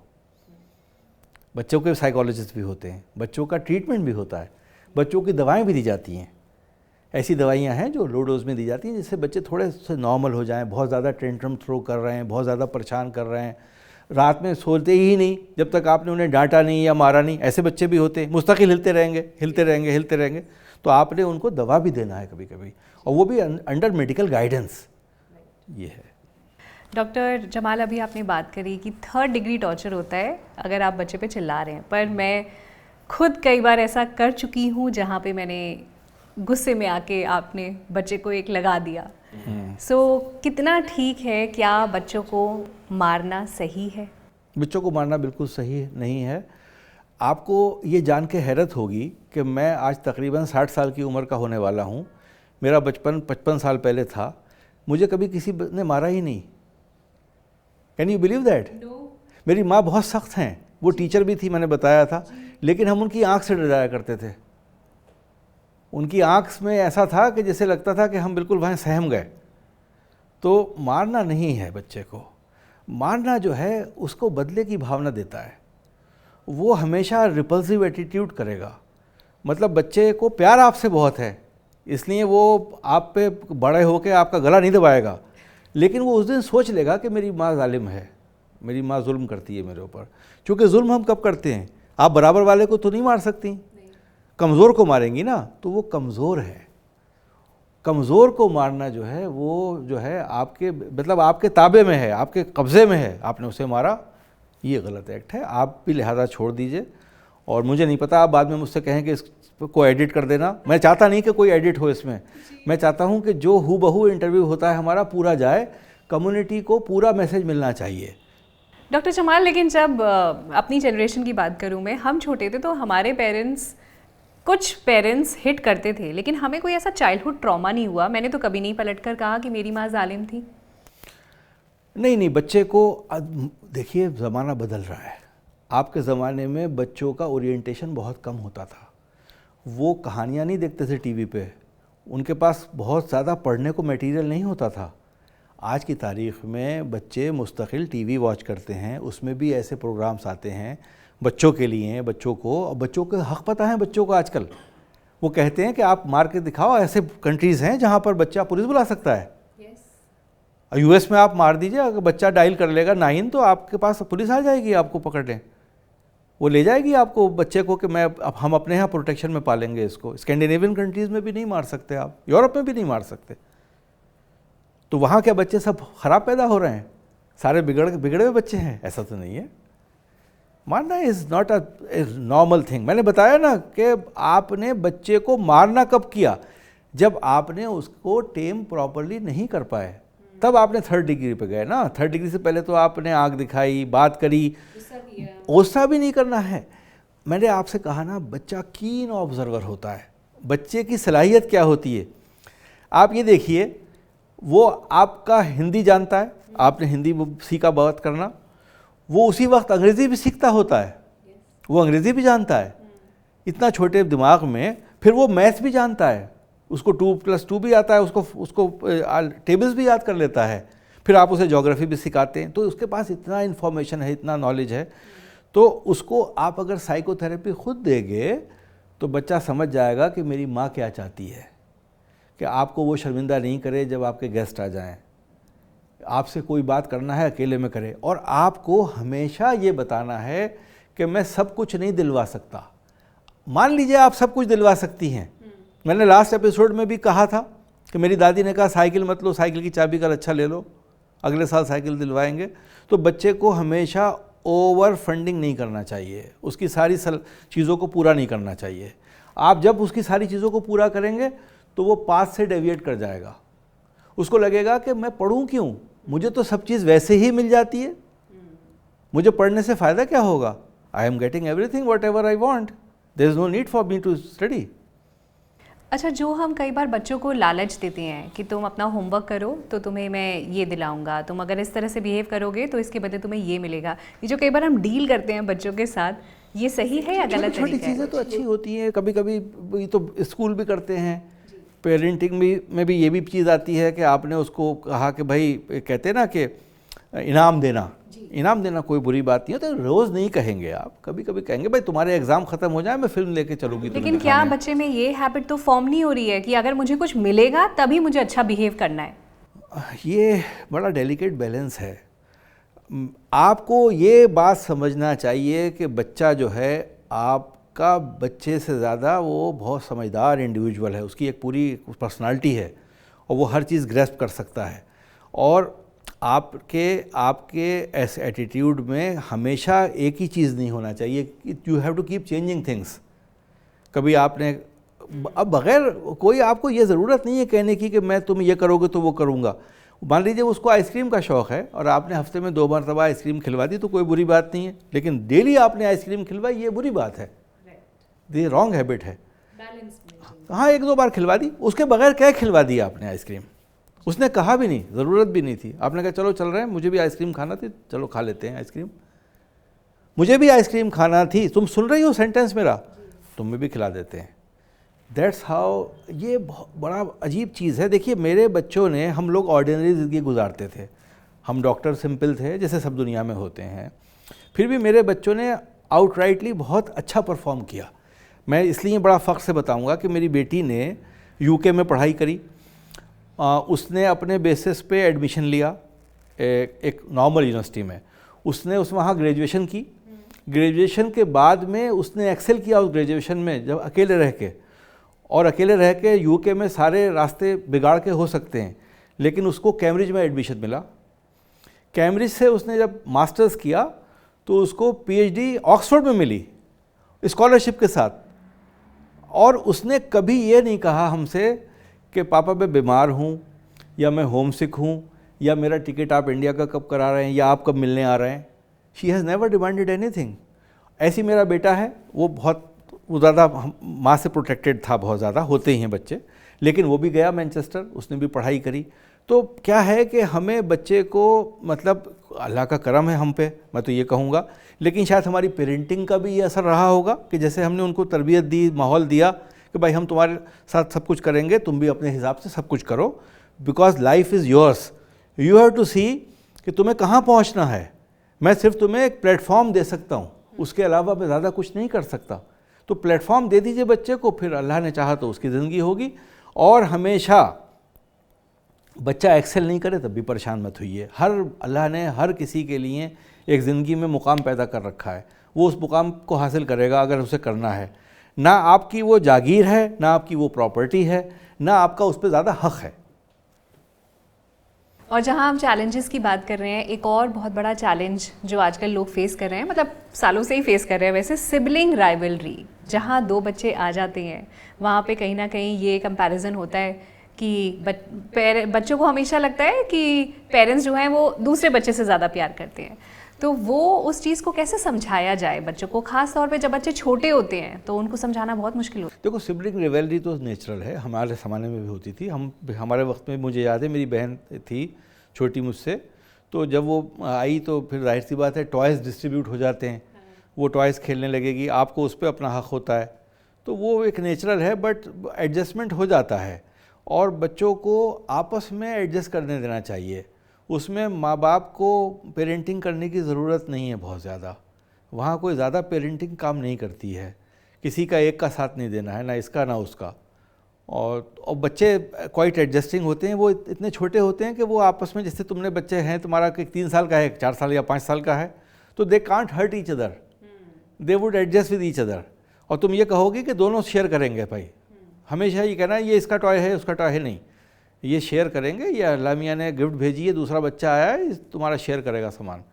बच्चों के साइकोलॉजिस्ट भी होते हैं, बच्चों का ट्रीटमेंट भी होता है, बच्चों की दवाएं भी दी जाती हैं। ऐसी दवाइयां हैं जो लो डोज में दी जाती हैं जिससे बच्चे थोड़े से नॉर्मल हो जाएं। बहुत ज़्यादा टेंट्रम थ्रो कर रहे हैं, बहुत ज़्यादा परेशान कर रहे हैं, रात में सोते ही नहीं जब तक आपने उन्हें डांटा नहीं या मारा नहीं, ऐसे बच्चे भी होते हैं। मुस्तकिल हिलते रहेंगे। तो आपने उनको दवा भी देना है कभी कभी, और वो भी अंडर मेडिकल गाइडेंस। ये है। डॉक्टर जमाल, अभी आपने बात करी कि थर्ड डिग्री टॉर्चर होता है अगर आप बच्चे पे चिल्ला रहे हैं, पर मैं खुद कई बार ऐसा कर चुकी हूँ जहाँ पे मैंने गुस्से में आके आपने बच्चे को एक लगा दिया। सो कितना ठीक है? क्या बच्चों को मारना सही है? बच्चों को मारना बिल्कुल सही नहीं है। आपको ये जान के हैरत होगी कि मैं आज तकरीबन 60 साल की उम्र का होने वाला हूँ। मेरा बचपन 55 साल पहले था, मुझे कभी किसी ने मारा ही नहीं। Can you believe that? मेरी माँ बहुत सख्त हैं, वो टीचर भी थी, मैंने बताया था, लेकिन हम उनकी आँख से डर जाया करते थे। उनकी आँख में ऐसा था कि जैसे लगता था कि हम बिल्कुल वहाँ सहम गए। तो मारना नहीं है बच्चे को। मारना जो है उसको बदले की भावना देता है, वो हमेशा रिपल्सिव एटीट्यूड करेगा। मतलब बच्चे को प्यार आपसे बहुत है, इसलिए वो आप पे बड़े होकर आपका गला नहीं दबाएगा, लेकिन वो उस दिन सोच लेगा कि मेरी माँ जालिम है, मेरी माँ जुल्म करती है मेरे ऊपर। क्योंकि जुल्म हम कब करते हैं? आप बराबर वाले को तो नहीं मार सकती, कमज़ोर को मारेंगी ना, तो वो कमज़ोर है। कमज़ोर को मारना जो है वो जो है आपके मतलब आपके ताबे में है, आपके कब्ज़े में है, आपने उसे मारा, ये गलत एक्ट है। आप भी लिहाजा छोड़ दीजिए। और मुझे नहीं पता, आप बाद में मुझसे कहें कि इसको एडिट कर देना। मैं चाहता नहीं कि कोई एडिट हो इसमें। मैं चाहता हूं कि जो हूबहू इंटरव्यू होता है हमारा पूरा जाए, कम्युनिटी को पूरा मैसेज मिलना चाहिए। डॉक्टर जमाल, लेकिन जब अपनी जनरेशन की बात करूं मैं, हम छोटे थे तो हमारे कुछ पेरेंट्स हिट करते थे, लेकिन हमें कोई ऐसा चाइल्डहुड ट्रॉमा नहीं हुआ। मैंने तो कभी नहीं पलटकर कहा कि मेरी माँ जालिम थी। नहीं, बच्चे को देखिए, ज़माना बदल रहा है। आपके ज़माने में बच्चों का ओरिएंटेशन बहुत कम होता था। वो कहानियाँ नहीं देखते थे टीवी पे, उनके पास बहुत ज़्यादा पढ़ने को मटेरियल नहीं होता था। आज की तारीख़ में बच्चे मुस्तकिल टीवी वॉच करते हैं, उसमें भी ऐसे प्रोग्राम्स आते हैं बच्चों के लिए, बच्चों को, और बच्चों के हक़ पता है बच्चों को आजकल। वो कहते हैं कि आप मार के दिखाओ, ऐसे कंट्रीज़ हैं जहाँ पर बच्चा पुलिस बुला सकता है। यूएस में आप मार दीजिए, अगर बच्चा डायल कर लेगा 9 तो आपके पास पुलिस आ जाएगी आपको पकड़ने, वो ले जाएगी आपको बच्चे को कि हम अपने यहाँ प्रोटेक्शन में पालेंगे इसको। स्कैंडिनेवियन कंट्रीज़ में भी नहीं मार सकते आप, यूरोप में भी नहीं मार सकते। तो वहाँ क्या बच्चे सब ख़राब पैदा हो रहे हैं, सारे बिगड़े हुए बच्चे हैं? ऐसा तो नहीं है। मारना is not a normal thing. मैंने बताया ना कि आपने बच्चे को मारना कब किया? जब आपने उसको टेम प्रॉपरली नहीं कर पाए, तब आपने थर्ड डिग्री पे गए ना। थर्ड डिग्री से पहले तो आपने आँख दिखाई, बात करी, गुस्सा भी नहीं करना है। मैंने आपसे कहा ना, बच्चा कीन ऑब्जर्वर होता है। बच्चे की सलाहियत क्या होती है? आप ये देखिए, वो आपका हिंदी जानता है, आपने हिंदी सीखा बात करना, वो उसी वक्त अंग्रेज़ी भी सीखता होता है, वो अंग्रेज़ी भी जानता है इतना छोटे दिमाग में। फिर वो मैथ्स भी जानता है, उसको 2+2 भी आता है, उसको टेबल्स भी याद कर लेता है। फिर आप उसे ज्योग्राफी भी सिखाते हैं, तो उसके पास इतना इन्फॉर्मेशन है, इतना नॉलेज है, तो उसको आप अगर साइकोथेरेपी खुद देंगे तो बच्चा समझ जाएगा कि मेरी माँ क्या चाहती है, कि आपको वो शर्मिंदा नहीं करे जब आपके गेस्ट आ जाएं, आपसे कोई बात करना है अकेले में करे, और आपको हमेशा ये बताना है कि मैं सब कुछ नहीं दिलवा सकता। मान लीजिए आप सब कुछ दिलवा सकती हैं, मैंने लास्ट एपिसोड में भी कहा था कि मेरी दादी ने कहा साइकिल मत लो, साइकिल की चाबी का अच्छा ले लो, अगले साल साइकिल दिलवाएंगे। तो बच्चे को हमेशा ओवर फंडिंग नहीं करना चाहिए, उसकी सारी चीज़ों को पूरा नहीं करना चाहिए। आप जब उसकी सारी चीज़ों को पूरा करेंगे तो वो पाथ से डेविएट कर जाएगा, उसको लगेगा कि मैं पढ़ूं क्यों, मुझे तो सब चीज़ वैसे ही मिल जाती है, मुझे पढ़ने से फ़ायदा क्या होगा, I am getting everything whatever I want, there is no need for me to study. अच्छा, जो हम कई बार बच्चों को लालच देते हैं कि तुम अपना होमवर्क करो तो तुम्हें मैं ये दिलाऊंगा, तुम अगर इस तरह से बिहेव करोगे तो इसके बदले तुम्हें ये मिलेगा, ये जो कई बार हम डील करते हैं बच्चों के साथ, ये सही है या गलत तरीका है? छोटी चीज़ें तो अच्छी होती हैं, कभी कभी तो स्कूल भी करते हैं, पेरेंटिंग में भी ये भी चीज़ आती है कि आपने उसको कहा कि भाई, कहते हैं ना कि इनाम देना कोई बुरी बात नहीं है, तो रोज़ नहीं कहेंगे आप, कभी कभी कहेंगे भाई तुम्हारे एग्जाम खत्म हो जाए मैं फिल्म लेके चलूँगी। लेकिन क्या बच्चे में ये हैबिट तो फॉर्म नहीं हो रही है कि अगर मुझे कुछ मिलेगा तभी मुझे अच्छा बिहेव करना है? ये बड़ा डेलिकेट बैलेंस है। आपको ये बात समझना चाहिए कि बच्चा जो है आपका बच्चे से ज़्यादा वो बहुत समझदार इंडिविजुअल है, उसकी एक पूरी पर्सनालिटी है और वो हर चीज़ ग्रैस्प कर सकता है, और आपके ऐसे एटीट्यूड में हमेशा एक ही चीज़ नहीं होना चाहिए कि you have to keep changing things. कभी आपने अब बग़ैर कोई आपको ये ज़रूरत नहीं है कहने की कि मैं तुम ये करोगे तो वो करूँगा। मान लीजिए उसको आइसक्रीम का शौक़ है और आपने हफ्ते में 2 मरतबा आइसक्रीम खिलवा दी तो कोई बुरी बात नहीं है, लेकिन डेली आपने आइसक्रीम खिलवाई ये बुरी बात है, ये रॉन्ग हैबिट है। हाँ, 1-2 बार खिलवा दी, उसके बगैर क्या खिलवा दी आपने आइसक्रीम, उसने कहा भी नहीं, ज़रूरत भी नहीं थी, आपने कहा चलो चल रहे हैं, मुझे भी आइसक्रीम खाना थी, चलो खा लेते हैं आइसक्रीम, मुझे भी आइसक्रीम खाना थी, तुम सुन रही हो सेंटेंस मेरा, तुम्हें भी खिला देते हैं। दैट्स हाउ, ये बहुत बड़ा अजीब चीज़ है। देखिए मेरे बच्चों ने, हम लोग ऑर्डिनरी ज़िंदगी गुजारते थे, हम डॉक्टर सिंपल थे जैसे सब दुनिया में होते हैं, फिर भी मेरे बच्चों ने आउटराइटली बहुत अच्छा परफॉर्म किया। मैं इसलिए बड़ा फ़ख्र से बताऊंगा कि मेरी बेटी ने यूके में पढ़ाई करी, उसने अपने बेसिस पे एडमिशन लिया एक नॉर्मल यूनिवर्सिटी में, उसने वहाँ ग्रेजुएशन की, ग्रेजुएशन के बाद में उसने एक्सेल किया उस ग्रेजुएशन में, जब अकेले रह के, और अकेले रह के यूके में सारे रास्ते बिगाड़ के हो सकते हैं, लेकिन उसको कैम्ब्रिज में एडमिशन मिला। कैम्ब्रिज से उसने जब मास्टर्स किया तो उसको पीएचडी ऑक्सफोर्ड में मिली स्कॉलरशिप के साथ, और उसने कभी ये नहीं कहा हमसे कि पापा मैं बीमार हूँ, या मैं होम सिक हूँ, या मेरा टिकट आप इंडिया का कब करा रहे हैं, या आप कब मिलने आ रहे हैं। She has never demanded anything. ऐसी मेरा बेटा है, वो ज़्यादा माँ से प्रोटेक्टेड था, बहुत ज़्यादा होते ही हैं बच्चे, लेकिन वो भी गया मैनचेस्टर, उसने भी पढ़ाई करी। तो क्या है कि हमें बच्चे को, मतलब अल्लाह का करम है हम पे, मैं तो ये कहूँगा, लेकिन शायद हमारी पेरेंटिंग का भी ये असर रहा होगा कि जैसे हमने उनको तरबियत दी, माहौल दिया कि भाई हम तुम्हारे साथ सब कुछ करेंगे, तुम भी अपने हिसाब से सब कुछ करो, because life is yours, you have to see कि तुम्हें कहाँ पहुँचना है। मैं सिर्फ तुम्हें एक प्लेटफॉर्म दे सकता हूँ, उसके अलावा मैं ज़्यादा कुछ नहीं कर सकता। तो प्लेटफॉर्म दे दीजिए बच्चे को, फिर अल्लाह ने चाहा तो उसकी ज़िंदगी होगी। और हमेशा बच्चा एक्सेल नहीं करे तब भी परेशान मत होइए। अल्लाह ने हर किसी के लिए एक ज़िंदगी में मुकाम पैदा कर रखा है, वो उस मुकाम को हासिल करेगा अगर उसे करना है। ना आपकी वो जागीर है, ना आपकी वो प्रॉपर्टी है, ना आपका उस पर ज़्यादा हक़ है। और जहाँ हम चैलेंजेस की बात कर रहे हैं, एक और बहुत बड़ा चैलेंज जो आजकल लोग फेस कर रहे हैं, मतलब सालों से ही फेस कर रहे हैं वैसे, सिबलिंग राइवलरी। जहाँ 2 बच्चे आ जाते हैं वहाँ पे कहीं ना कहीं ये कंपैरिजन होता है कि बच्चों को हमेशा लगता है कि पेरेंट्स जो हैं वो दूसरे बच्चे से ज़्यादा प्यार करते हैं। तो वो उस चीज़ को कैसे समझाया जाए बच्चों को, ख़ास तौर पे जब बच्चे छोटे होते हैं तो उनको समझाना बहुत मुश्किल होता है। देखो, सिबलिंग रिवेलरी तो नेचुरल है, हमारे ज़माने में भी होती थी। हमारे वक्त में मुझे याद है, मेरी बहन थी छोटी मुझसे, तो जब वो आई तो फिर जाहिर सी बात है टॉयज़ डिस्ट्रीब्यूट हो जाते हैं, वो टॉयज़ खेलने लगेगी, आपको उस पर अपना हक़ होता है, तो वो एक नेचुरल है, बट एडजस्टमेंट हो जाता है और बच्चों को आपस में एडजस्ट करने देना चाहिए। उसमें माँ बाप को पेरेंटिंग करने की ज़रूरत नहीं है बहुत ज़्यादा। वहाँ कोई ज़्यादा पेरेंटिंग काम नहीं करती है, किसी का एक का साथ नहीं देना है, ना इसका ना उसका। और बच्चे क्वाइट एडजस्टिंग होते हैं, वो इतने छोटे होते हैं कि वो आपस में, जैसे तुमने बच्चे हैं, तुम्हारा 3 साल का है, 4 साल या 5 साल का है, तो they can't hurt each other, they would adjust with each other. और तुम ये कहोगे कि दोनों शेयर करेंगे, भाई हमेशा ये कहना है ये इसका टॉय है उसका टॉय है, नहीं, ये शेयर करेंगे, ये अल्लाह मियाँ ने गिफ्ट भेजी है, दूसरा बच्चा आया है, तुम्हारा शेयर करेगा सामान।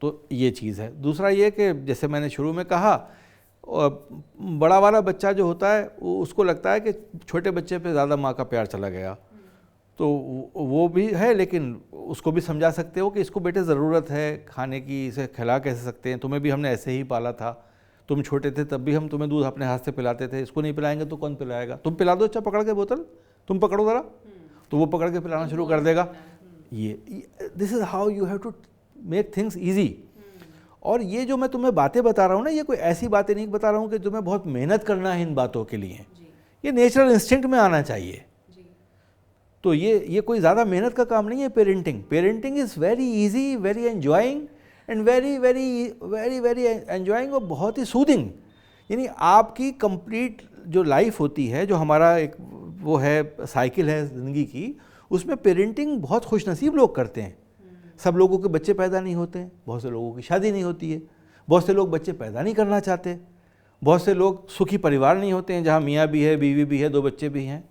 तो ये चीज़ है। दूसरा ये कि जैसे मैंने शुरू में कहा, बड़ा वाला बच्चा जो होता है उसको लगता है कि छोटे बच्चे पे ज़्यादा माँ का प्यार चला गया, तो वो भी है, लेकिन उसको भी समझा सकते हो कि इसको बेटे ज़रूरत है खाने की, इसे खिला कैसे सकते हैं, तुम्हें भी हमने ऐसे ही पाला था, तुम छोटे थे तब भी हम तुम्हें दूध अपने हाथ से पिलाते थे, इसको नहीं पिलाएंगे तो कौन पिलाएगा, तुम पिला दो, अच्छा पकड़ के बोतल, तुम पकड़ो ज़रा, तो वो पकड़ के पिलाना शुरू कर देगा। ये this is how you have to make things easy. और ये जो मैं तुम्हें बातें बता रहा हूँ ना, ये कोई ऐसी बातें नहीं बता रहा हूँ कि तुम्हें बहुत मेहनत करना है इन बातों के लिए, ये नेचुरल इंस्टिंक्ट में आना चाहिए। तो ये कोई ज़्यादा मेहनत का काम नहीं है। Parenting is very easy, very enjoying and very very very very enjoying और बहुत ही सूदिंग। यानी आपकी कंप्लीट जो लाइफ होती है, जो हमारा एक वो है साइकिल है ज़िंदगी की, उसमें पेरेंटिंग बहुत खुशनसीब लोग करते हैं। सब लोगों के बच्चे पैदा नहीं होते हैं, बहुत से लोगों की शादी नहीं होती है, बहुत से लोग बच्चे पैदा नहीं करना चाहते, बहुत से लोग सुखी परिवार नहीं होते हैं जहाँ मियाँ भी है, बीवी भी है, 2 बच्चे भी हैं।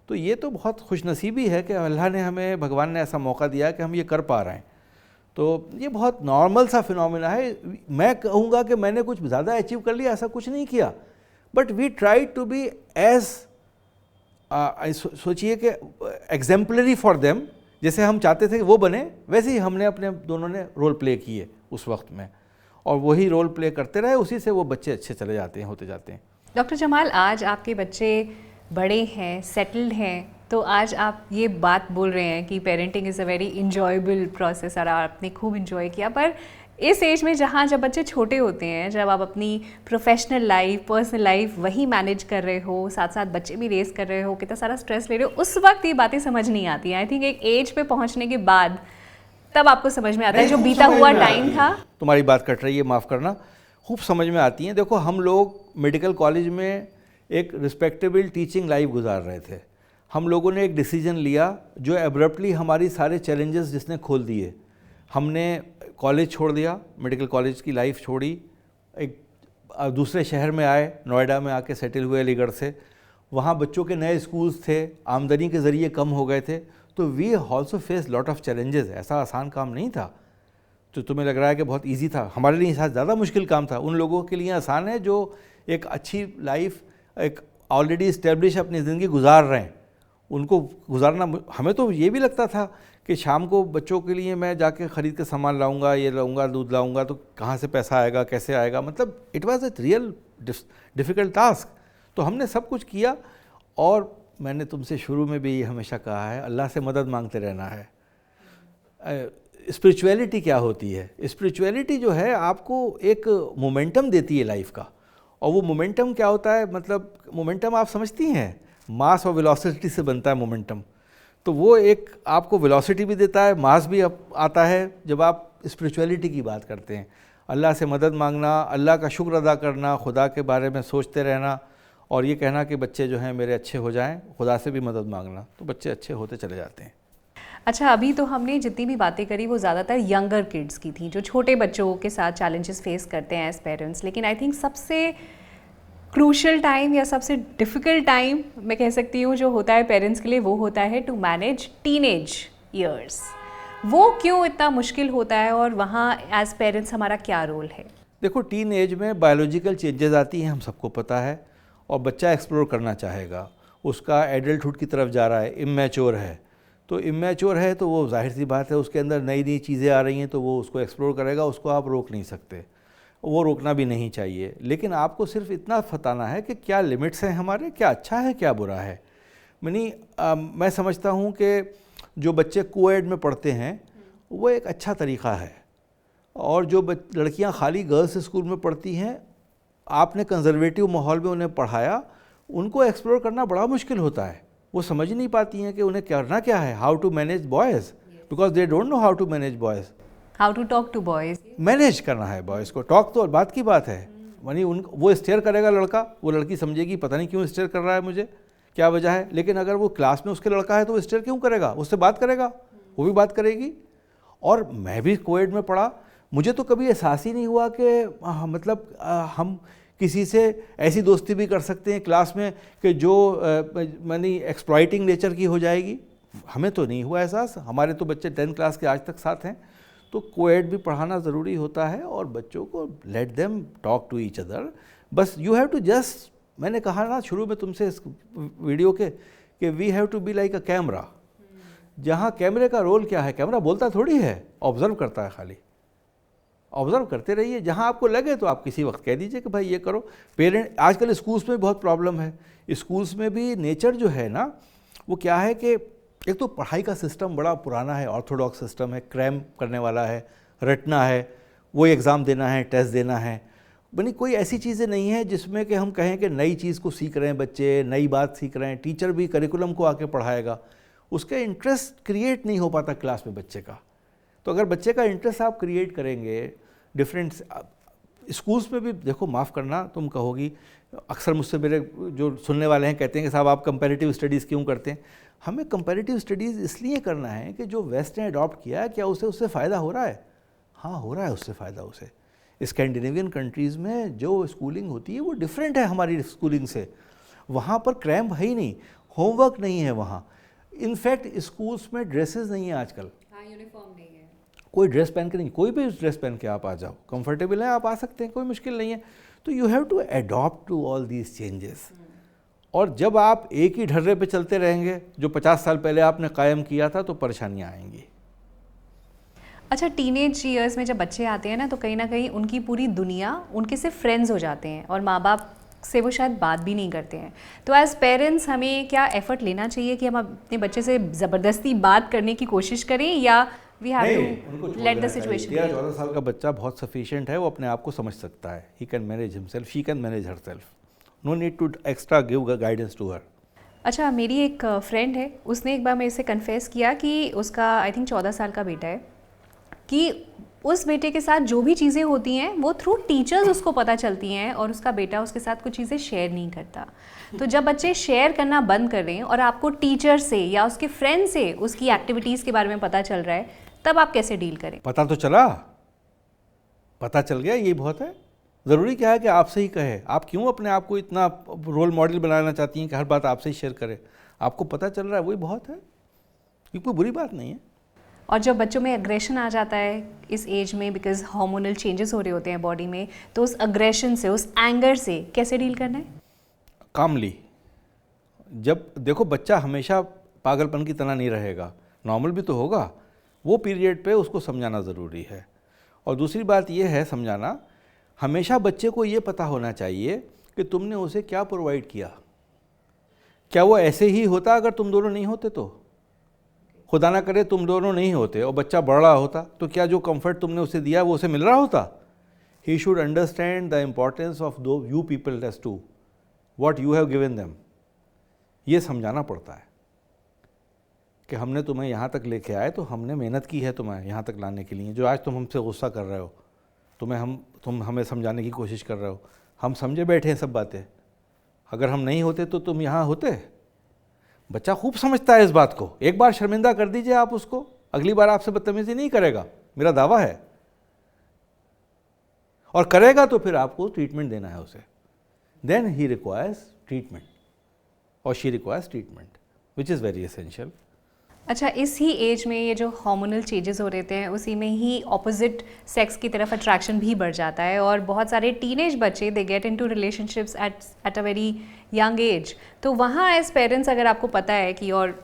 तो ये तो बहुत खुशनसीबी है कि अल्लाह ने हमें, भगवान ने ऐसा मौका दिया कि हम ये कर पा रहे हैं। तो ये बहुत नॉर्मल सा फिनोमिना है। मैं कहूँगा कि मैंने कुछ ज़्यादा अचीव कर लिया, ऐसा कुछ नहीं किया, but we try to be as, सोचिए कि एग्जाम्पलरी फॉर देम, जैसे हम चाहते थे कि वो बने, वैसे ही हमने अपने दोनों ने रोल प्ले किए उस वक्त में, और वही रोल प्ले करते रहे, उसी से वो बच्चे अच्छे चले जाते हैं, होते जाते हैं। डॉक्टर जमाल, आज आपके बच्चे बड़े हैं, सेटल्ड हैं, तो आज आप ये बात बोल रहे हैं कि parenting is a very enjoyable process और आपने खूब इंजॉय किया। पर इस एज में जब बच्चे छोटे होते हैं, जब आप अपनी प्रोफेशनल लाइफ, पर्सनल लाइफ वही मैनेज कर रहे हो, साथ साथ बच्चे भी रेस कर रहे हो, कितना सारा स्ट्रेस ले रहे हो, उस वक्त ये बातें समझ नहीं आती हैं। आई थिंक एक एज पे पहुंचने के बाद तब आपको समझ में आता है, जो बीता हुआ टाइम था। तुम्हारी बात कट रही है, माफ़ करना, खूब समझ में आती हैं। देखो, हम लोग मेडिकल कॉलेज में एक रिस्पेक्टेबल टीचिंग लाइफ गुजार रहे थे। हम लोगों ने एक डिसीजन लिया जो एब्रप्टली हमारी सारे चैलेंजेस जिसने खोल दिए। हमने कॉलेज छोड़ दिया, मेडिकल कॉलेज की लाइफ छोड़ी, एक दूसरे शहर में आए, नोएडा में आके सेटल हुए अलीगढ़ से। वहाँ बच्चों के नए स्कूल्स थे, आमदनी के ज़रिए कम हो गए थे, तो we also face lot of challenges. ऐसा आसान काम नहीं था तो तुम्हें लग रहा है कि बहुत इजी था, हमारे लिए शायद ज़्यादा मुश्किल काम था। उन लोगों के लिए आसान है जो एक अच्छी लाइफ, एक ऑलरेडी इस्टेब्लिश अपनी ज़िंदगी गुजार रहे हैं, उनको गुजारना। हमें तो ये भी लगता था कि शाम को बच्चों के लिए मैं जाके ख़रीद के सामान लाऊंगा, ये लाऊंगा, दूध लाऊंगा, तो कहाँ से पैसा आएगा, कैसे आएगा, मतलब it was a real difficult task. तो हमने सब कुछ किया। और मैंने तुमसे शुरू में भी ये हमेशा कहा है, अल्लाह से मदद मांगते रहना है। स्पिरिचुअलिटी क्या होती है? स्पिरिचुअलिटी जो है आपको एक मोमेंटम देती है लाइफ का। और वो मोमेंटम क्या होता है, मतलब मोमेंटम आप समझती हैं, मास और वेलोसिटी से बनता है मोमेंटम। तो वो एक आपको वेलोसिटी भी देता है, मास भी आता है जब आप स्पिरिचुअलिटी की बात करते हैं। अल्लाह से मदद मांगना, अल्लाह का शुक्र अदा करना, खुदा के बारे में सोचते रहना, और ये कहना कि बच्चे जो हैं मेरे अच्छे हो जाएं, खुदा से भी मदद मांगना, तो बच्चे अच्छे होते चले जाते हैं। अच्छा, अभी तो हमने जितनी भी बातें करी वो ज़्यादातर यंगर किड्स की थी, जो छोटे बच्चों के साथ चैलेंजेस फेस करते हैं एज पेरेंट्स। लेकिन आई थिंक सबसे क्रूशल टाइम या सबसे डिफ़िकल्ट टाइम मैं कह सकती हूँ जो होता है पेरेंट्स के लिए, वो होता है टू मैनेज टीनेज ईयर्स। वो क्यों इतना मुश्किल होता है और वहाँ एज पेरेंट्स हमारा क्या रोल है? देखो, टीन एज में बायोलॉजिकल चेंजेस आती हैं, हम सबको पता है, और बच्चा एक्सप्लोर करना चाहेगा, उसका एडल्टहुड की तरफ जा रहा है, इमैच्योर है। तो इमैच्योर है तो वो जाहिर सी बात है, उसके अंदर नई नई चीज़ें आ रही हैं तो वो उसको एक्सप्लोर करेगा, उसको आप रोक नहीं सकते, वो रोकना भी नहीं चाहिए। लेकिन आपको सिर्फ इतना बताना है कि क्या लिमिट्स हैं हमारे, क्या अच्छा है क्या बुरा है। मैं समझता हूँ कि जो बच्चे कोएड में पढ़ते हैं वो एक अच्छा तरीक़ा है, और जो लड़कियाँ खाली गर्ल्स स्कूल में पढ़ती हैं, आपने कंजर्वेटिव माहौल में उन्हें पढ़ाया, उनको एक्सप्लोर करना बड़ा मुश्किल होता है। वो समझ नहीं पाती हैं कि उन्हें करना क्या है, how to manage boys, because they don't know how to manage boys, how to talk to boys. Manage करना है बॉयज़ को। टॉक तो बात की बात है, यानी वो स्टेयर करेगा लड़का, वो लड़की समझेगी पता नहीं क्यों स्टेयर कर रहा है, मुझे क्या वजह है। लेकिन अगर वो क्लास में उसके लड़का है तो वो स्टेयर क्यों करेगा, उससे बात करेगा, वो भी बात करेगी। और मैं भी कोएड में पढ़ा, मुझे तो कभी एहसास ही नहीं हुआ कि मतलब हम किसी से ऐसी दोस्ती भी कर सकते हैं क्लास में कि जो मानी एक्सप्लॉइटिंग नेचर की हो जाएगी। हमें तो नहीं हुआ एहसास, हमारे तो बच्चे 10th क्लास के आज तक साथ हैं। तो कोएड भी पढ़ाना ज़रूरी होता है और बच्चों को let them talk to each other. बस यू हैव टू जस्ट, मैंने कहा ना शुरू में तुमसे इस वीडियो के, कि we have to be like a camera. जहाँ कैमरे का रोल क्या है, कैमरा बोलता थोड़ी है, ऑब्जर्व करता है, खाली ऑब्जर्व करते रहिए। जहाँ आपको लगे तो आप किसी वक्त कह दीजिए कि भाई ये करो। पेरेंट, आजकल स्कूल्स में बहुत प्रॉब्लम है, स्कूल्स में भी नेचर जो है ना वो क्या है कि एक तो पढ़ाई का सिस्टम बड़ा पुराना है, ऑर्थोडॉक्स सिस्टम है, क्रैम करने वाला है, रटना है, वो एग्ज़ाम देना है, टेस्ट देना है। बनी कोई ऐसी चीज़ें नहीं है जिसमें कि हम कहें कि नई चीज़ को सीख रहे हैं बच्चे, नई बात सीख रहे हैं। टीचर भी करिकुलम को आके पढ़ाएगा, उसका इंटरेस्ट क्रिएट नहीं हो पाता क्लास में बच्चे का। तो अगर बच्चे का इंटरेस्ट आप क्रिएट करेंगे डिफरेंट स्कूल्स में भी, देखो माफ़ करना तुम कहोगी, अक्सर मुझसे मेरे जो सुनने वाले हैं कहते हैं कि साहब आप कंपैरेटिव स्टडीज़ क्यों करते हैं। हमें कंपैरेटिव स्टडीज़ इसलिए करना है कि जो वेस्ट ने अडॉप्ट किया है, क्या उससे फ़ायदा हो रहा है? हाँ, हो रहा है उससे फ़ायदा। उसे स्कैंडिनेवियन कंट्रीज़ में जो स्कूलिंग होती है वो डिफरेंट है हमारी स्कूलिंग से। वहाँ पर क्रैम्प है ही नहीं, होमवर्क नहीं है वहाँ। इनफैक्ट स्कूल्स में ड्रेसेस नहीं है आजकल, यूनिफॉर्म नहीं है, कोई ड्रेस पहन के नहीं, कोई भी ड्रेस पहन के आप आ जाओ, कंफर्टेबल है आप आ सकते हैं, कोई मुश्किल नहीं है। तो you have to adopt to all these changes. और जब आप एक ही ढर्रे पे चलते रहेंगे जो 50 साल पहले आपने कायम किया था, तो परेशानियाँ आएंगी। अच्छा, टीनेज ईयर्स में जब बच्चे आते हैं ना कहीं उनकी पूरी दुनिया उनके सिर्फ फ्रेंड्स हो जाते हैं और माँ बाप से वो शायद बात भी नहीं करते हैं। तो एज पेरेंट्स हमें क्या एफर्ट लेना चाहिए कि हम अपने बच्चे से ज़बरदस्ती बात करने की कोशिश करें, या we have to let the situation? 13-14 साल का बच्चा बहुत सफिशिएंट है, वो अपने आप को समझ सकता है। He can manage himself, she can manage herself, no need to extra give guidance to her. अच्छा, मेरी एक फ्रेंड है, उसने एक बार मेरे से कन्फेस किया कि उसका आई थिंक 14 साल का बेटा है, कि उस बेटे के साथ जो भी चीज़ें होती हैं वो थ्रू टीचर्स उसको पता चलती हैं और उसका बेटा उसके साथ कुछ चीज़ें शेयर नहीं करता। तो जब बच्चे शेयर करना बंद कर दें और आपको टीचर से या उसके फ्रेंड से उसकी एक्टिविटीज़ के बारे में पता चल रहा है, तब आप कैसे डील करें? पता तो चला, पता चल गया, ये बहुत है। ज़रूरी क्या है कि आपसे ही कहे? आप क्यों अपने आप को इतना रोल मॉडल बनाना चाहती हैं कि हर बात आपसे ही शेयर करें? आपको पता चल रहा है, वही बहुत है, ये कोई बुरी बात नहीं है। और जब बच्चों में एग्रेशन आ जाता है इस एज में, बिकॉज हार्मोनल चेंजेस हो रहे होते हैं बॉडी में, तो उस एग्रेशन से, उस एंगर से कैसे डील करना है? कामली। जब देखो बच्चा हमेशा पागलपन की तरह नहीं रहेगा, नॉर्मल भी तो होगा, वो पीरियड पे उसको समझाना ज़रूरी है। और दूसरी बात ये है समझाना, हमेशा बच्चे को ये पता होना चाहिए कि तुमने उसे क्या प्रोवाइड किया। क्या वो ऐसे ही होता अगर तुम दोनों नहीं होते? तो खुदा ना करे तुम दोनों नहीं होते और बच्चा बढ़ रहा होता, तो क्या जो कंफर्ट तुमने उसे दिया वो उसे मिल रहा होता? He should understand the importance of दो you people as to what you have given them. ये समझाना पड़ता है कि हमने तुम्हें यहाँ तक लेके आए तो हमने मेहनत की है तुम्हें यहाँ तक लाने के लिए। जो आज तुम हमसे गुस्सा कर रहे हो, तुम हमें समझाने की कोशिश कर रहे हो, हम समझे बैठे हैं सब बातें। अगर हम नहीं होते तो तुम यहाँ होते। बच्चा खूब समझता है इस बात को। एक बार शर्मिंदा कर दीजिए आप उसको, अगली बार आपसे बदतमीजी नहीं करेगा, मेरा दावा है। और करेगा तो फिर आपको ट्रीटमेंट देना है उसे। देन ही रिक्वायर्स ट्रीटमेंट और she requires treatment, which is very essential. अच्छा, इस ही एज में ये जो हार्मोनल चेंजेस हो रहते हैं, उसी में ही ऑपोजिट सेक्स की तरफ अट्रैक्शन भी बढ़ जाता है और बहुत सारे टीनेज बच्चे they get into relationships at a very young age. तो वहाँ एज पेरेंट्स अगर आपको पता है कि your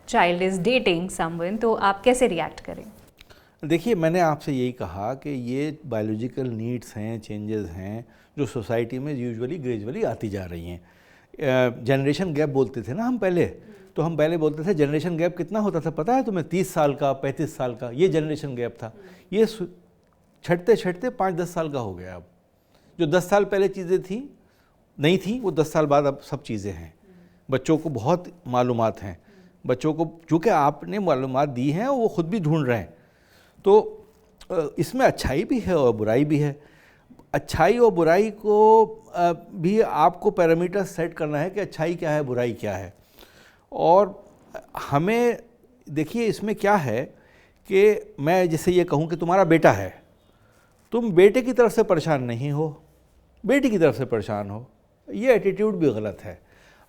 child is dating someone, तो आप कैसे रिएक्ट करें? देखिए, मैंने आपसे यही कहा कि ये बायोलॉजिकल नीड्स हैं, चेंजेस हैं जो सोसाइटी में यूजुअली ग्रेजुअली आती जा रही हैं। जनरेशन गैप बोलते थे ना हम पहले, तो हम पहले बोलते थे जनरेशन गैप कितना होता था पता है तुम्हें? 30 साल का, 35 साल का, ये जनरेशन गैप था। ये छटते छटते 5-10 साल का हो गया। अब जो 10 साल पहले चीज़ें थी नहीं थी, वो 10 साल बाद अब सब चीज़ें हैं। बच्चों को बहुत मालूमात हैं, बच्चों को, चूँकि आपने मालूमात दी हैं वो खुद भी ढूंढ रहे हैं, तो इसमें अच्छाई भी है और बुराई भी है। अच्छाई और बुराई को भी आपको पैरामीटर सेट करना है कि अच्छाई क्या है, बुराई क्या है। और हमें देखिए इसमें क्या है कि मैं जैसे ये कहूँ कि तुम्हारा बेटा है, तुम बेटे की तरफ से परेशान नहीं हो, बेटी की तरफ से परेशान हो, ये एटीट्यूड भी गलत है।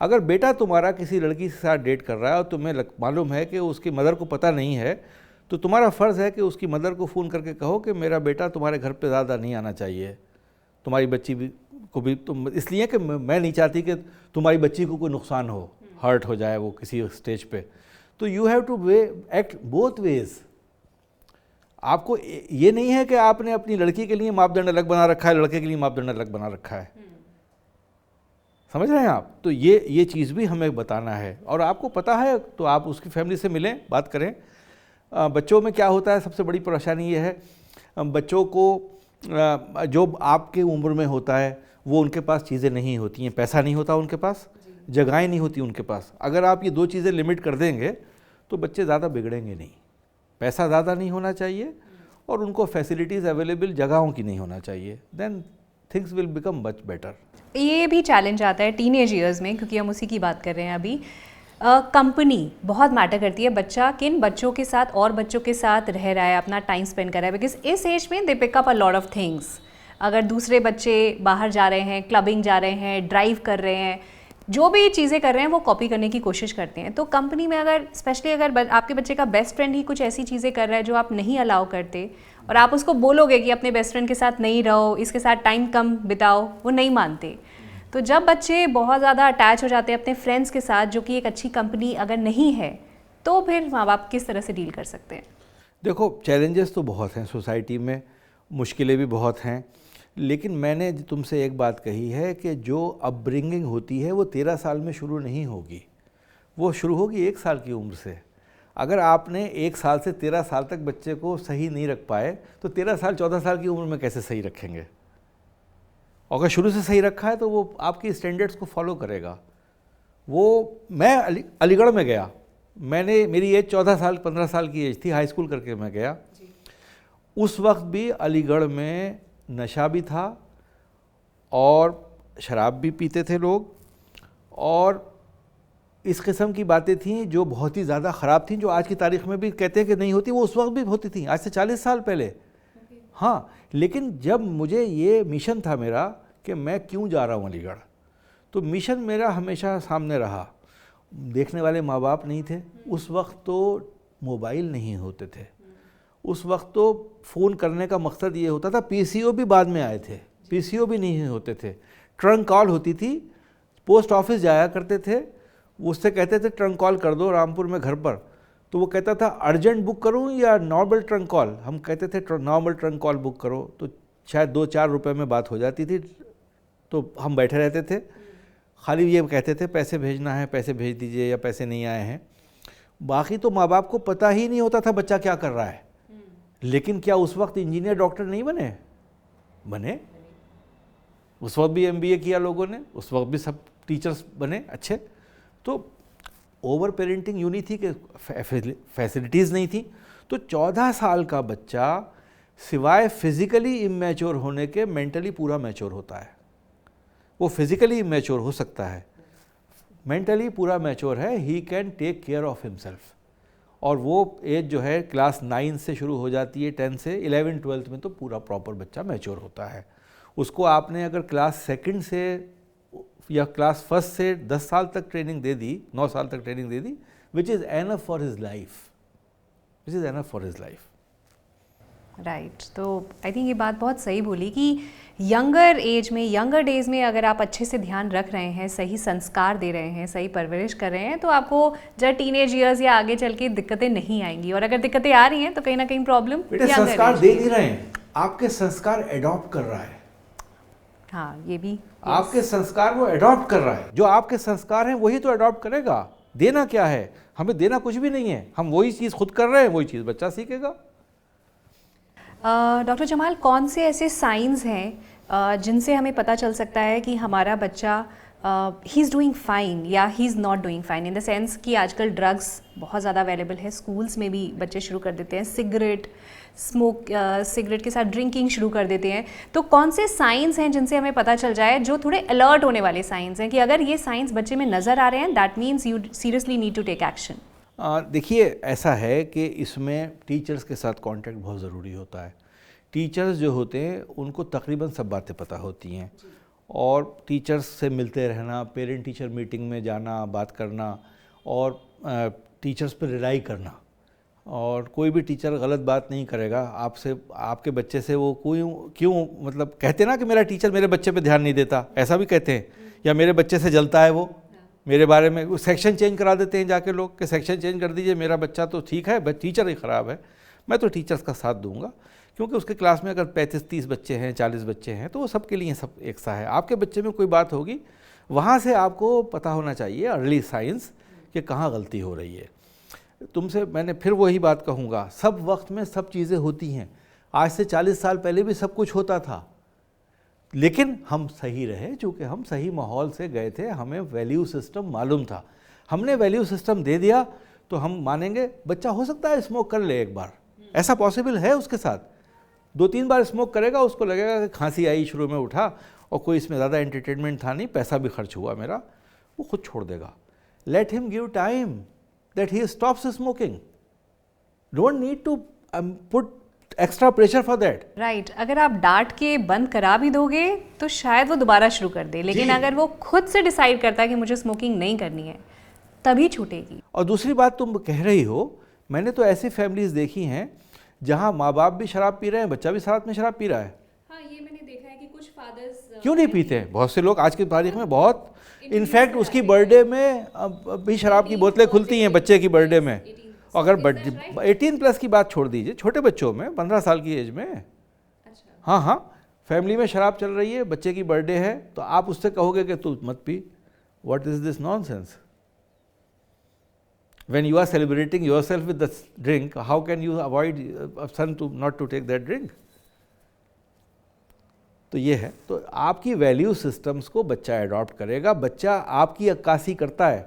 अगर बेटा तुम्हारा किसी लड़की के साथ डेट कर रहा है और तुम्हें मालूम है कि उसकी मदर को पता नहीं है, तो तुम्हारा फ़र्ज़ है कि उसकी मदर को फ़ोन करके कहो कि मेरा बेटा तुम्हारे घर पे ज़्यादा नहीं आना चाहिए, तुम्हारी बच्ची भी को भी तुम, इसलिए कि मैं नहीं चाहती कि तुम्हारी बच्ची को कोई नुकसान हो, हर्ट हो जाए वो किसी स्टेज पे। तो you have to act both ways. आपको ये नहीं है कि आपने अपनी लड़की के लिए मापदंड अलग बना रखा है, लड़के के लिए मापदंड अलग बना रखा है। समझ रहे हैं आप? तो ये चीज़ भी हमें बताना है, और आपको पता है तो आप उसकी फैमिली से मिलें, बात करें। बच्चों में क्या होता है, सबसे बड़ी परेशानी ये है, बच्चों को जो आपके उम्र में होता है वो उनके पास चीज़ें नहीं होती हैं, पैसा नहीं होता उनके पास, जगहें नहीं होती उनके पास। अगर आप ये दो चीज़ें लिमिट कर देंगे तो बच्चे ज़्यादा बिगड़ेंगे नहीं। पैसा ज़्यादा नहीं होना चाहिए और उनको फैसिलिटीज़ अवेलेबल जगहों की नहीं होना चाहिए, then things will become much better. ये भी चैलेंज आता है टीनेज ईयर्स में, क्योंकि हम उसी की बात कर रहे हैं अभी। कंपनी बहुत मैटर करती है, बच्चा किन बच्चों के साथ और बच्चों के साथ रह रहा है, अपना टाइम स्पेंड कर रहा है, बिकॉज इस एज में they pick up a lot of things. अगर दूसरे बच्चे बाहर जा रहे हैं, क्लबिंग जा रहे हैं, ड्राइव कर रहे हैं, जो भी चीज़ें कर रहे हैं वो कॉपी करने की कोशिश करते हैं। तो कंपनी में अगर स्पेशली अगर आपके बच्चे का बेस्ट फ्रेंड ही कुछ ऐसी चीज़ें कर रहा है जो आप नहीं अलाउ करते, और आप उसको बोलोगे कि अपने बेस्ट फ्रेंड के साथ नहीं रहो, इसके साथ टाइम कम बिताओ, वो नहीं मानते। तो जब बच्चे बहुत ज़्यादा अटैच हो जाते हैं अपने फ्रेंड्स के साथ, जो कि एक अच्छी कंपनी अगर नहीं है, तो फिर माँ बाप किस तरह से डील कर सकते हैं? देखो, चैलेंजेस तो बहुत हैं सोसाइटी में, मुश्किलें भी बहुत हैं, लेकिन मैंने तुमसे एक बात कही है कि जो अपब्रिंगिंग होती है वो 13 साल में शुरू नहीं होगी, वो शुरू होगी 1 साल की उम्र से। अगर आपने 1 साल से 13 साल तक बच्चे को सही नहीं रख पाए तो 13 साल 14 साल की उम्र में कैसे सही रखेंगे? और अगर शुरू से सही रखा है तो वो आपकी स्टैंडर्ड्स को फॉलो करेगा। मैं अलीगढ़ में गया, मेरी एज 14 साल 15 साल की एज थी, हाई स्कूल करके मैं गया। उस वक्त भी अलीगढ़ में नशा भी था और शराब भी पीते थे लोग, और इस किस्म की बातें थीं जो बहुत ही ज़्यादा ख़राब थीं, जो आज की तारीख़ में भी कहते हैं कि नहीं होती, वो उस वक्त भी होती थी, आज से 40 साल पहले। हाँ, लेकिन जब मुझे ये मिशन था मेरा कि मैं क्यों जा रहा हूँ अलीगढ़, तो मिशन मेरा हमेशा सामने रहा। देखने वाले माँ बाप नहीं थे उस वक्त, तो मोबाइल नहीं होते थे उस वक्त, तो फ़ोन करने का मकसद ये होता था। पीसीओ भी बाद में आए थे, पीसीओ भी नहीं होते थे, ट्रंक कॉल होती थी, पोस्ट ऑफिस जाया करते थे, उससे कहते थे ट्रंक कॉल कर दो रामपुर में घर पर, तो वो कहता था अर्जेंट बुक करूं या नॉर्मल ट्रंक कॉल। हम कहते थे नॉर्मल ट्रंक कॉल बुक करो, तो शायद 2-4 रुपये में बात हो जाती थी। तो हम बैठे रहते थे, खाली ये कहते थे पैसे भेजना है, पैसे भेज दीजिए, या पैसे नहीं आए हैं। बाकी तो माँ बाप को पता ही नहीं होता था बच्चा क्या कर रहा है। लेकिन क्या उस वक्त इंजीनियर डॉक्टर नहीं बने? उस वक्त भी MBA किया लोगों ने, उस वक्त भी सब टीचर्स बने अच्छे। तो ओवर पेरेंटिंग यूँ नहीं थी कि फैसिलिटीज़ नहीं थी। तो 14 साल का बच्चा सिवाय फिज़िकली इमेच्योर होने के मेंटली पूरा मैच्योर होता है। वो फिज़िकली इमेच्योर हो सकता है, मेंटली पूरा मैच्योर है, he can take care of himself. और वो एज जो है क्लास 9 से शुरू हो जाती है, 10 से 11-12 में तो पूरा प्रॉपर बच्चा मैच्योर होता है। उसको आपने अगर क्लास 2 से या क्लास 1 से 10 साल तक ट्रेनिंग दे दी, 9 साल तक training they the, which is enough for his life. Right. तो आई थिंक ये बात बहुत सही बोली कि यंगर एज में, यंगर डेज में अगर आप अच्छे से ध्यान रख रहे हैं, सही संस्कार दे रहे हैं, सही परवरिश कर रहे हैं, तो आपको जब टीनेज ईयर्स या आगे चल के दिक्कतें नहीं आएंगी। और अगर दिक्कतें आ रही हैं तो कहीं ना कहीं प्रॉब्लम संस्कार दे नहीं रहे हैं, आपके संस्कार एडॉप्ट कर रहा है। हाँ, ये भी आपके संस्कार वो एडॉप्ट कर रहा है। जो आपके संस्कार हैं वही तो एडॉप्ट करेगा। देना क्या है? हमें देना कुछ भी नहीं है, हम वही चीज़ खुद कर रहे हैं, वही चीज़ बच्चा सीखेगा। डॉक्टर जमाल, कौन से ऐसे साइंस हैं जिनसे हमें पता चल सकता है कि हमारा बच्चा ही इज़ डूइंग फाइन या he is not doing fine, in the sense कि आजकल ड्रग्स बहुत ज़्यादा अवेलेबल है, स्कूल्स में भी बच्चे शुरू कर देते हैं, सिगरेट के साथ ड्रिंकिंग शुरू कर देते हैं। तो कौन से साइंस हैं जिनसे हमें पता चल जाए, जो थोड़े अलर्ट होने वाले साइंस हैं कि अगर ये साइंस बच्चे में नज़र आ रहे हैं, that means you seriously need to take action? देखिए, ऐसा है कि इसमें टीचर्स के साथ कांटेक्ट बहुत ज़रूरी होता है। टीचर्स जो होते हैं उनको तकरीबन सब बातें पता होती हैं, और टीचर्स से मिलते रहना, पेरेंट टीचर मीटिंग में जाना, बात करना, और टीचर्स पर रिलाई करना। और कोई भी टीचर गलत बात नहीं करेगा आपसे, आपके बच्चे से। वो क्यों मतलब कहते ना कि मेरा टीचर मेरे बच्चे पे ध्यान नहीं देता, ऐसा भी कहते हैं, या मेरे बच्चे से जलता है वो मेरे बारे में। सेक्शन चेंज करा देते हैं जाके लोग कि सेक्शन चेंज कर दीजिए, मेरा बच्चा तो ठीक है, बट टीचर ही ख़राब है। मैं तो टीचर्स का साथ दूंगा, क्योंकि उसके क्लास में अगर 35-30 बच्चे हैं, 40 बच्चे हैं, तो वो सबके लिए सब एक सा है। आपके बच्चे में कोई बात होगी, वहाँ से आपको पता होना चाहिए अर्ली साइंस कि कहाँ गलती हो रही है। तुमसे मैंने फिर वही बात कहूँगा, सब वक्त में सब चीज़ें होती हैं। आज से 40 साल पहले भी सब कुछ होता था, लेकिन हम सही रहे, चूँकि हम सही माहौल से गए थे, हमें वैल्यू सिस्टम मालूम था। हमने वैल्यू सिस्टम दे दिया तो हम मानेंगे। बच्चा हो सकता है स्मोक कर ले एक बार, ऐसा पॉसिबल है उसके साथ। 2-3 बार स्मोक करेगा, उसको लगेगा कि खांसी आई, शुरू में उठा और कोई इसमें ज़्यादा एंटरटेनमेंट था नहीं, पैसा भी खर्च हुआ मेरा, वो खुद छोड़ देगा। Let him give time that he stops smoking. Don't need to put extra pressure for that. Right. अगर आप डांट के बंद करा भी दोगे तो शायद वो दोबारा शुरू कर दे, लेकिन अगर वो खुद से डिसाइड करता है कि मुझे स्मोकिंग नहीं करनी है, तभी छूटेगी। और दूसरी बात तुम कह रही हो, मैंने तो ऐसी फैमिलीज देखी हैं जहां माँ बाप भी शराब पी रहे हैं, बच्चा भी साथ में शराब पी रहा है। हाँ, ये मैंने देखा है कि कुछ फादर्स क्यों नहीं पीते हैं? बहुत से लोग आज की तारीख में बहुत, इनफैक्ट उसकी बर्थडे में अब भी शराब की बोतलें खुलती हैं बच्चे की बर्थडे में। अगर 18+ की बात छोड़ दीजिए, छोटे बच्चों में 15 साल की एज में, हाँ हाँ, फैमिली में शराब चल रही है, बच्चे की बर्थडे है, तो आप उससे कहोगे कि तू मत P? What is this nonsense? When you are celebrating yourself with the drink, how can you avoid a son to not to take that drink? तो ये है, तो आपकी वैल्यू सिस्टम्स को बच्चा अडॉप्ट करेगा। बच्चा आपकी अक्कासी करता है।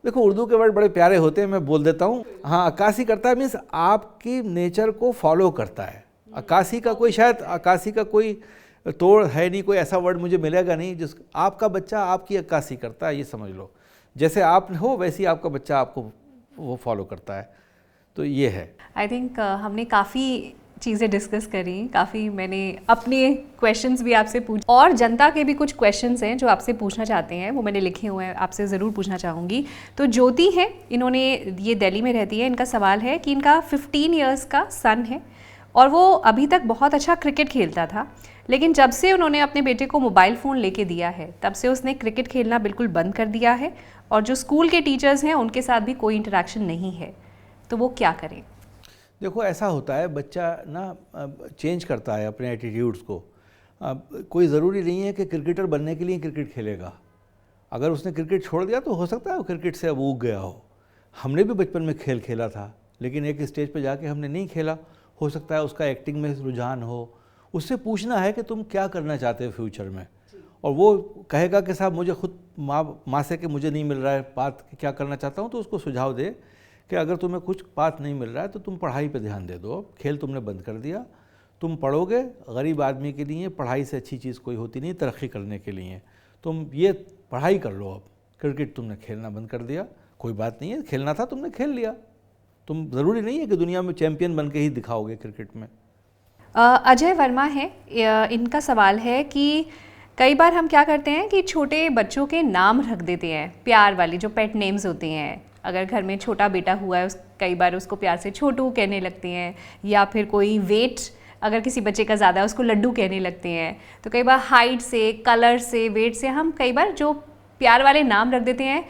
देखो, उर्दू के वर्ड बड़े प्यारे होते हैं, मैं बोल देता हूँ। हाँ, अक्कासी करता है मीन्स आपकी नेचर को फॉलो करता है। अक्कासी का कोई, शायद अक्कासी का कोई तोड़ है नहीं, कोई ऐसा वर्ड मुझे मिलेगा नहीं जिस आपका बच्चा आपकी अक्कासी करता है, ये समझ लो। जैसे आप हो वैसे ही आपका बच्चा आपको वो फॉलो करता है। तो ये है। आई थिंक हमने काफ़ी चीज़ें डिस्कस करी, काफ़ी मैंने अपने क्वेश्चंस भी आपसे पूछ, और जनता के भी कुछ क्वेश्चंस हैं जो आपसे पूछना चाहते हैं, वो मैंने लिखे हुए हैं, आपसे ज़रूर पूछना चाहूँगी। तो ज्योति है, इन्होंने, ये दिल्ली में रहती है, इनका सवाल है कि इनका 15 इयर्स का सन है और वो अभी तक बहुत अच्छा क्रिकेट खेलता था, लेकिन जब से उन्होंने अपने बेटे को मोबाइल फ़ोन लेके दिया है, तब से उसने क्रिकेट खेलना बिल्कुल बंद कर दिया है, और जो स्कूल के टीचर्स हैं उनके साथ भी कोई इंटरेक्शन नहीं है। तो वो क्या करें? देखो, ऐसा होता है, बच्चा ना चेंज करता है अपने एटीट्यूड्स को। कोई ज़रूरी नहीं है कि क्रिकेटर बनने के लिए क्रिकेट खेलेगा। अगर उसने क्रिकेट छोड़ दिया तो हो सकता है वो क्रिकेट से अब ऊब गया हो। हमने भी बचपन में खेल खेला था, लेकिन एक स्टेज पर जाके हमने नहीं खेला। हो सकता है उसका एक्टिंग में रुझान हो। उससे पूछना है कि तुम क्या करना चाहते हो फ्यूचर में, और वो कहेगा कि साहब मुझे खुद माँ से कि मुझे नहीं मिल रहा है बात, क्या करना चाहता हूँ, तो उसको सुझाव दे कि अगर तुम्हें कुछ बात नहीं मिल रहा है तो तुम पढ़ाई पे ध्यान दे दो। खेल तुमने बंद कर दिया, तुम पढ़ोगे, गरीब आदमी के लिए पढ़ाई से अच्छी चीज़ कोई होती नहीं तरक्की करने के लिए। तुम ये पढ़ाई कर लो। अब क्रिकेट तुमने खेलना बंद कर दिया, कोई बात नहीं है, खेलना था तुमने खेल लिया। तुम ज़रूरी नहीं है कि दुनिया में चैम्पियन बन के ही दिखाओगे क्रिकेट में। अजय वर्मा है, इनका सवाल है कि कई बार हम क्या करते हैं कि छोटे बच्चों के नाम रख देते हैं, प्यार वाली जो पेट नेम्स होते हैं। अगर घर में छोटा बेटा हुआ है, कई बार उसको प्यार से छोटू कहने लगते हैं, या फिर कोई वेट अगर किसी बच्चे का ज़्यादा है उसको लड्डू कहने लगते हैं। तो कई बार हाइट से, कलर से, वेट से हम कई बार जो प्यार वाले नाम रख देते हैं,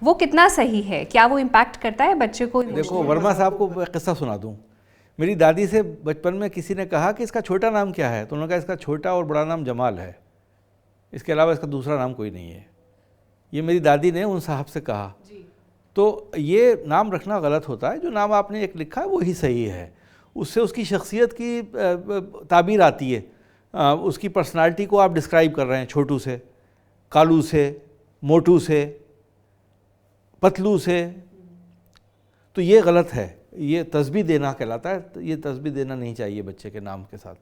वो कितना सही है? क्या वो इम्पैक्ट करता है बच्चे को? देखो, वर्मा साहब को किस्सा सुना दूँ। मेरी दादी से बचपन में किसी ने कहा कि इसका छोटा नाम क्या है, तो उन्होंने कहा इसका छोटा और बड़ा नाम जमाल है, इसके अलावा इसका दूसरा नाम कोई नहीं है। ये मेरी दादी ने उन साहब से कहा। तो ये नाम रखना गलत होता है। जो नाम आपने एक लिखा है वही सही है, उससे उसकी शख्सियत की ताबीर आती है। उसकी पर्सनालिटी को आप डिस्क्राइब कर रहे हैं, छोटू से, कालू से, मोटू से, पतलू से, तो ये गलत है। ये तस्बीह देना कहलाता है। तो ये तस्बीह देना नहीं चाहिए बच्चे के नाम के साथ।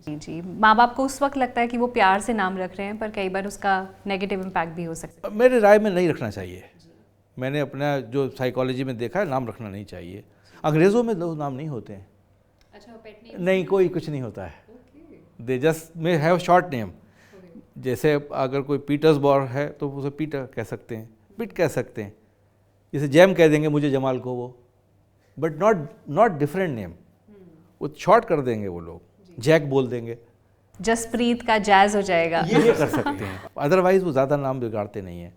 जी जी, माँ बाप को उस वक्त लगता है कि वो प्यार से नाम रख रहे हैं, पर कई बार उसका नेगेटिव इम्पैक्ट भी हो सकता है। मेरे राय में नहीं रखना चाहिए। मैंने अपना जो साइकोलॉजी में देखा है, नाम रखना नहीं चाहिए। अंग्रेज़ों में लोग नाम नहीं होते हैं। अच्छा, पेट नेम नहीं, कोई कुछ नहीं होता है। They just may have short name. जैसे अगर कोई पीटर्सबर्ग है तो उसे पीटर कह सकते हैं, पिट कह सकते हैं। जैसे जैम कह देंगे मुझे जमाल को वो, बट नॉट डिफरेंट नेम। वो शॉर्ट कर देंगे वो लोग, जैक बोल देंगे, जसप्रीत का जैज हो जाएगा। ये कर सकते हैं। अदरवाइज वो ज़्यादा नाम बिगाड़ते नहीं हैं।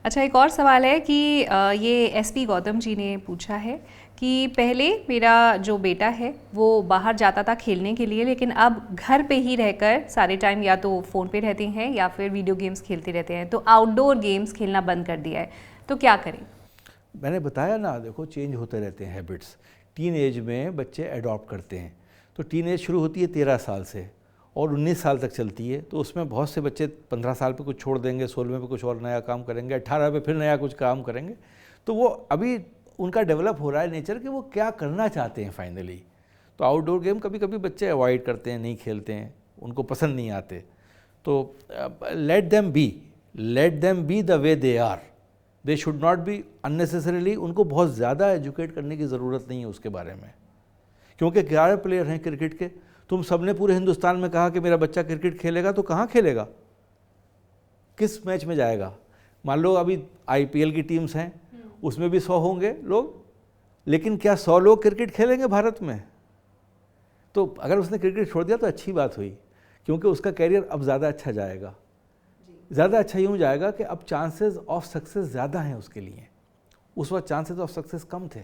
अच्छा, एक और सवाल है कि ये एसपी गौतम जी ने पूछा है कि पहले मेरा जो बेटा है वो बाहर जाता था खेलने के लिए, लेकिन अब घर पे ही रहकर सारे टाइम या तो फ़ोन पे रहते हैं या फिर वीडियो गेम्स खेलते रहते हैं, तो आउटडोर गेम्स खेलना बंद कर दिया है, तो क्या करें? मैंने बताया ना, देखो चेंज होते रहते हैं हैबिट्स। टीन एज में बच्चे अडॉप्ट करते हैं। तो टीन एज शुरू होती है 13 साल से और 19 साल तक चलती है। तो उसमें बहुत से बच्चे 15 साल पे कुछ छोड़ देंगे, 16वें पे कुछ और नया काम करेंगे, 18 पे फिर नया कुछ काम करेंगे। तो वो अभी उनका डेवलप हो रहा है नेचर कि वो क्या करना चाहते हैं फाइनली। तो आउटडोर गेम कभी कभी बच्चे अवॉइड करते हैं, नहीं खेलते हैं, उनको पसंद नहीं आते। तो let them be the way they are. They should not be unnecessarily, उनको बहुत ज़्यादा एजुकेट करने की ज़रूरत नहीं है उसके बारे में। क्योंकि 11 प्लेयर हैं क्रिकेट के। तुम सबने पूरे हिंदुस्तान में कहा कि मेरा बच्चा क्रिकेट खेलेगा, तो कहाँ खेलेगा, किस मैच में जाएगा? मान लो अभी IPL की टीम्स हैं, उसमें भी 100 होंगे लोग, लेकिन क्या 100 लोग क्रिकेट खेलेंगे भारत में? तो अगर उसने क्रिकेट छोड़ दिया तो अच्छी बात हुई, क्योंकि उसका कैरियर अब ज़्यादा अच्छा जाएगा। ज़्यादा अच्छा यूँ जाएगा कि अब चांसेस ऑफ सक्सेस ज़्यादा हैं उसके लिए। उस वक्त चांसेस ऑफ सक्सेस कम थे।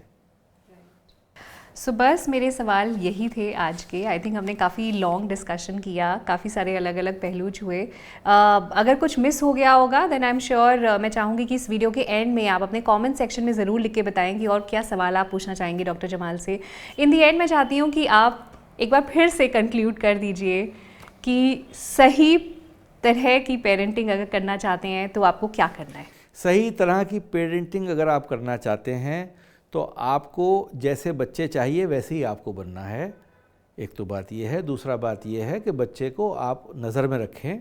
सो बस मेरे सवाल यही थे आज के। आई थिंक हमने काफ़ी लॉन्ग डिस्कशन किया, काफ़ी सारे अलग अलग पहलू छुए। अगर कुछ मिस हो गया होगा देन आई एम श्योर, मैं चाहूँगी कि इस वीडियो के एंड में आप अपने कमेंट सेक्शन में ज़रूर लिख के बताएं कि और क्या सवाल आप पूछना चाहेंगे डॉक्टर जमाल से। इन दी एंड मैं चाहती हूँ कि आप एक बार फिर से कंक्लूड कर दीजिए कि सही तरह की पेरेंटिंग अगर करना चाहते हैं तो आपको क्या करना है। सही तरह की पेरेंटिंग अगर आप करना चाहते हैं तो आपको जैसे बच्चे चाहिए वैसे ही आपको बनना है। एक तो बात यह है। दूसरा बात यह है कि बच्चे को आप नज़र में रखें,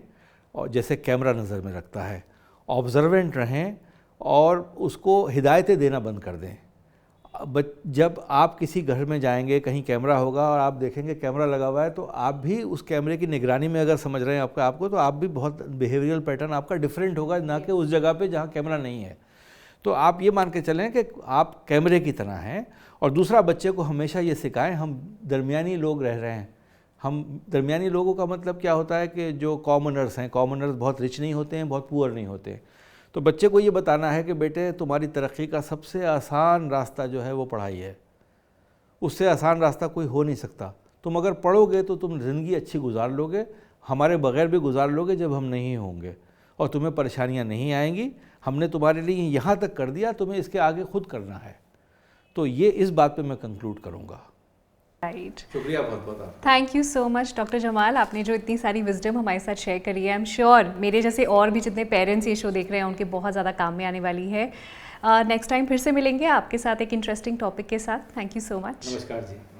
और जैसे कैमरा नज़र में रखता है, ऑब्जर्वेंट रहें और उसको हिदायतें देना बंद कर दें। जब आप किसी घर में जाएंगे, कहीं कैमरा होगा और आप देखेंगे कैमरा लगा हुआ है, तो आप भी उस कैमरे की निगरानी में अगर समझ रहे हैं आपको, तो आप भी बहुत बिहेवियरल पैटर्न आपका डिफरेंट होगा, ना कि उस जगह पे जहाँ कैमरा नहीं है। तो आप ये मान के चलें कि आप कैमरे की तरह हैं। और दूसरा, बच्चे को हमेशा ये सिखाएं हम दरमियानी लोग रह रहे हैं। हम दरमियानी लोगों का मतलब क्या होता है कि जो कॉमनर्स हैं, कॉमनर्स बहुत रिच नहीं होते हैं, बहुत पुअर नहीं होते। तो बच्चे को ये बताना है कि बेटे तुम्हारी तरक्की का सबसे आसान रास्ता जो है वो पढ़ाई है। उससे आसान रास्ता कोई हो नहीं सकता। तुम अगर पढ़ोगे तो तुम ज़िंदगी अच्छी गुजार लोगे, हमारे बगैर भी गुजार लोगे जब हम नहीं होंगे, और तुम्हें परेशानियां नहीं आएंगी। हमने तुम्हारे लिए यहाँ तक कर दिया, तुम्हें इसके आगे खुद करना है। तो ये इस बात पे मैं कंक्लूड करूँगा। राइट, शुक्रिया बहुत बहुत। Thank you so much doctor Jamal, आपने जो इतनी सारी विजडम हमारे साथ शेयर करी है। आई एम श्योर मेरे जैसे और भी जितने पेरेंट्स ये शो देख रहे हैं उनके बहुत ज़्यादा काम में आने वाली है। नेक्स्ट टाइम फिर से मिलेंगे आपके साथ एक इंटरेस्टिंग टॉपिक के साथ। Thank you so much. नमस्कार जी।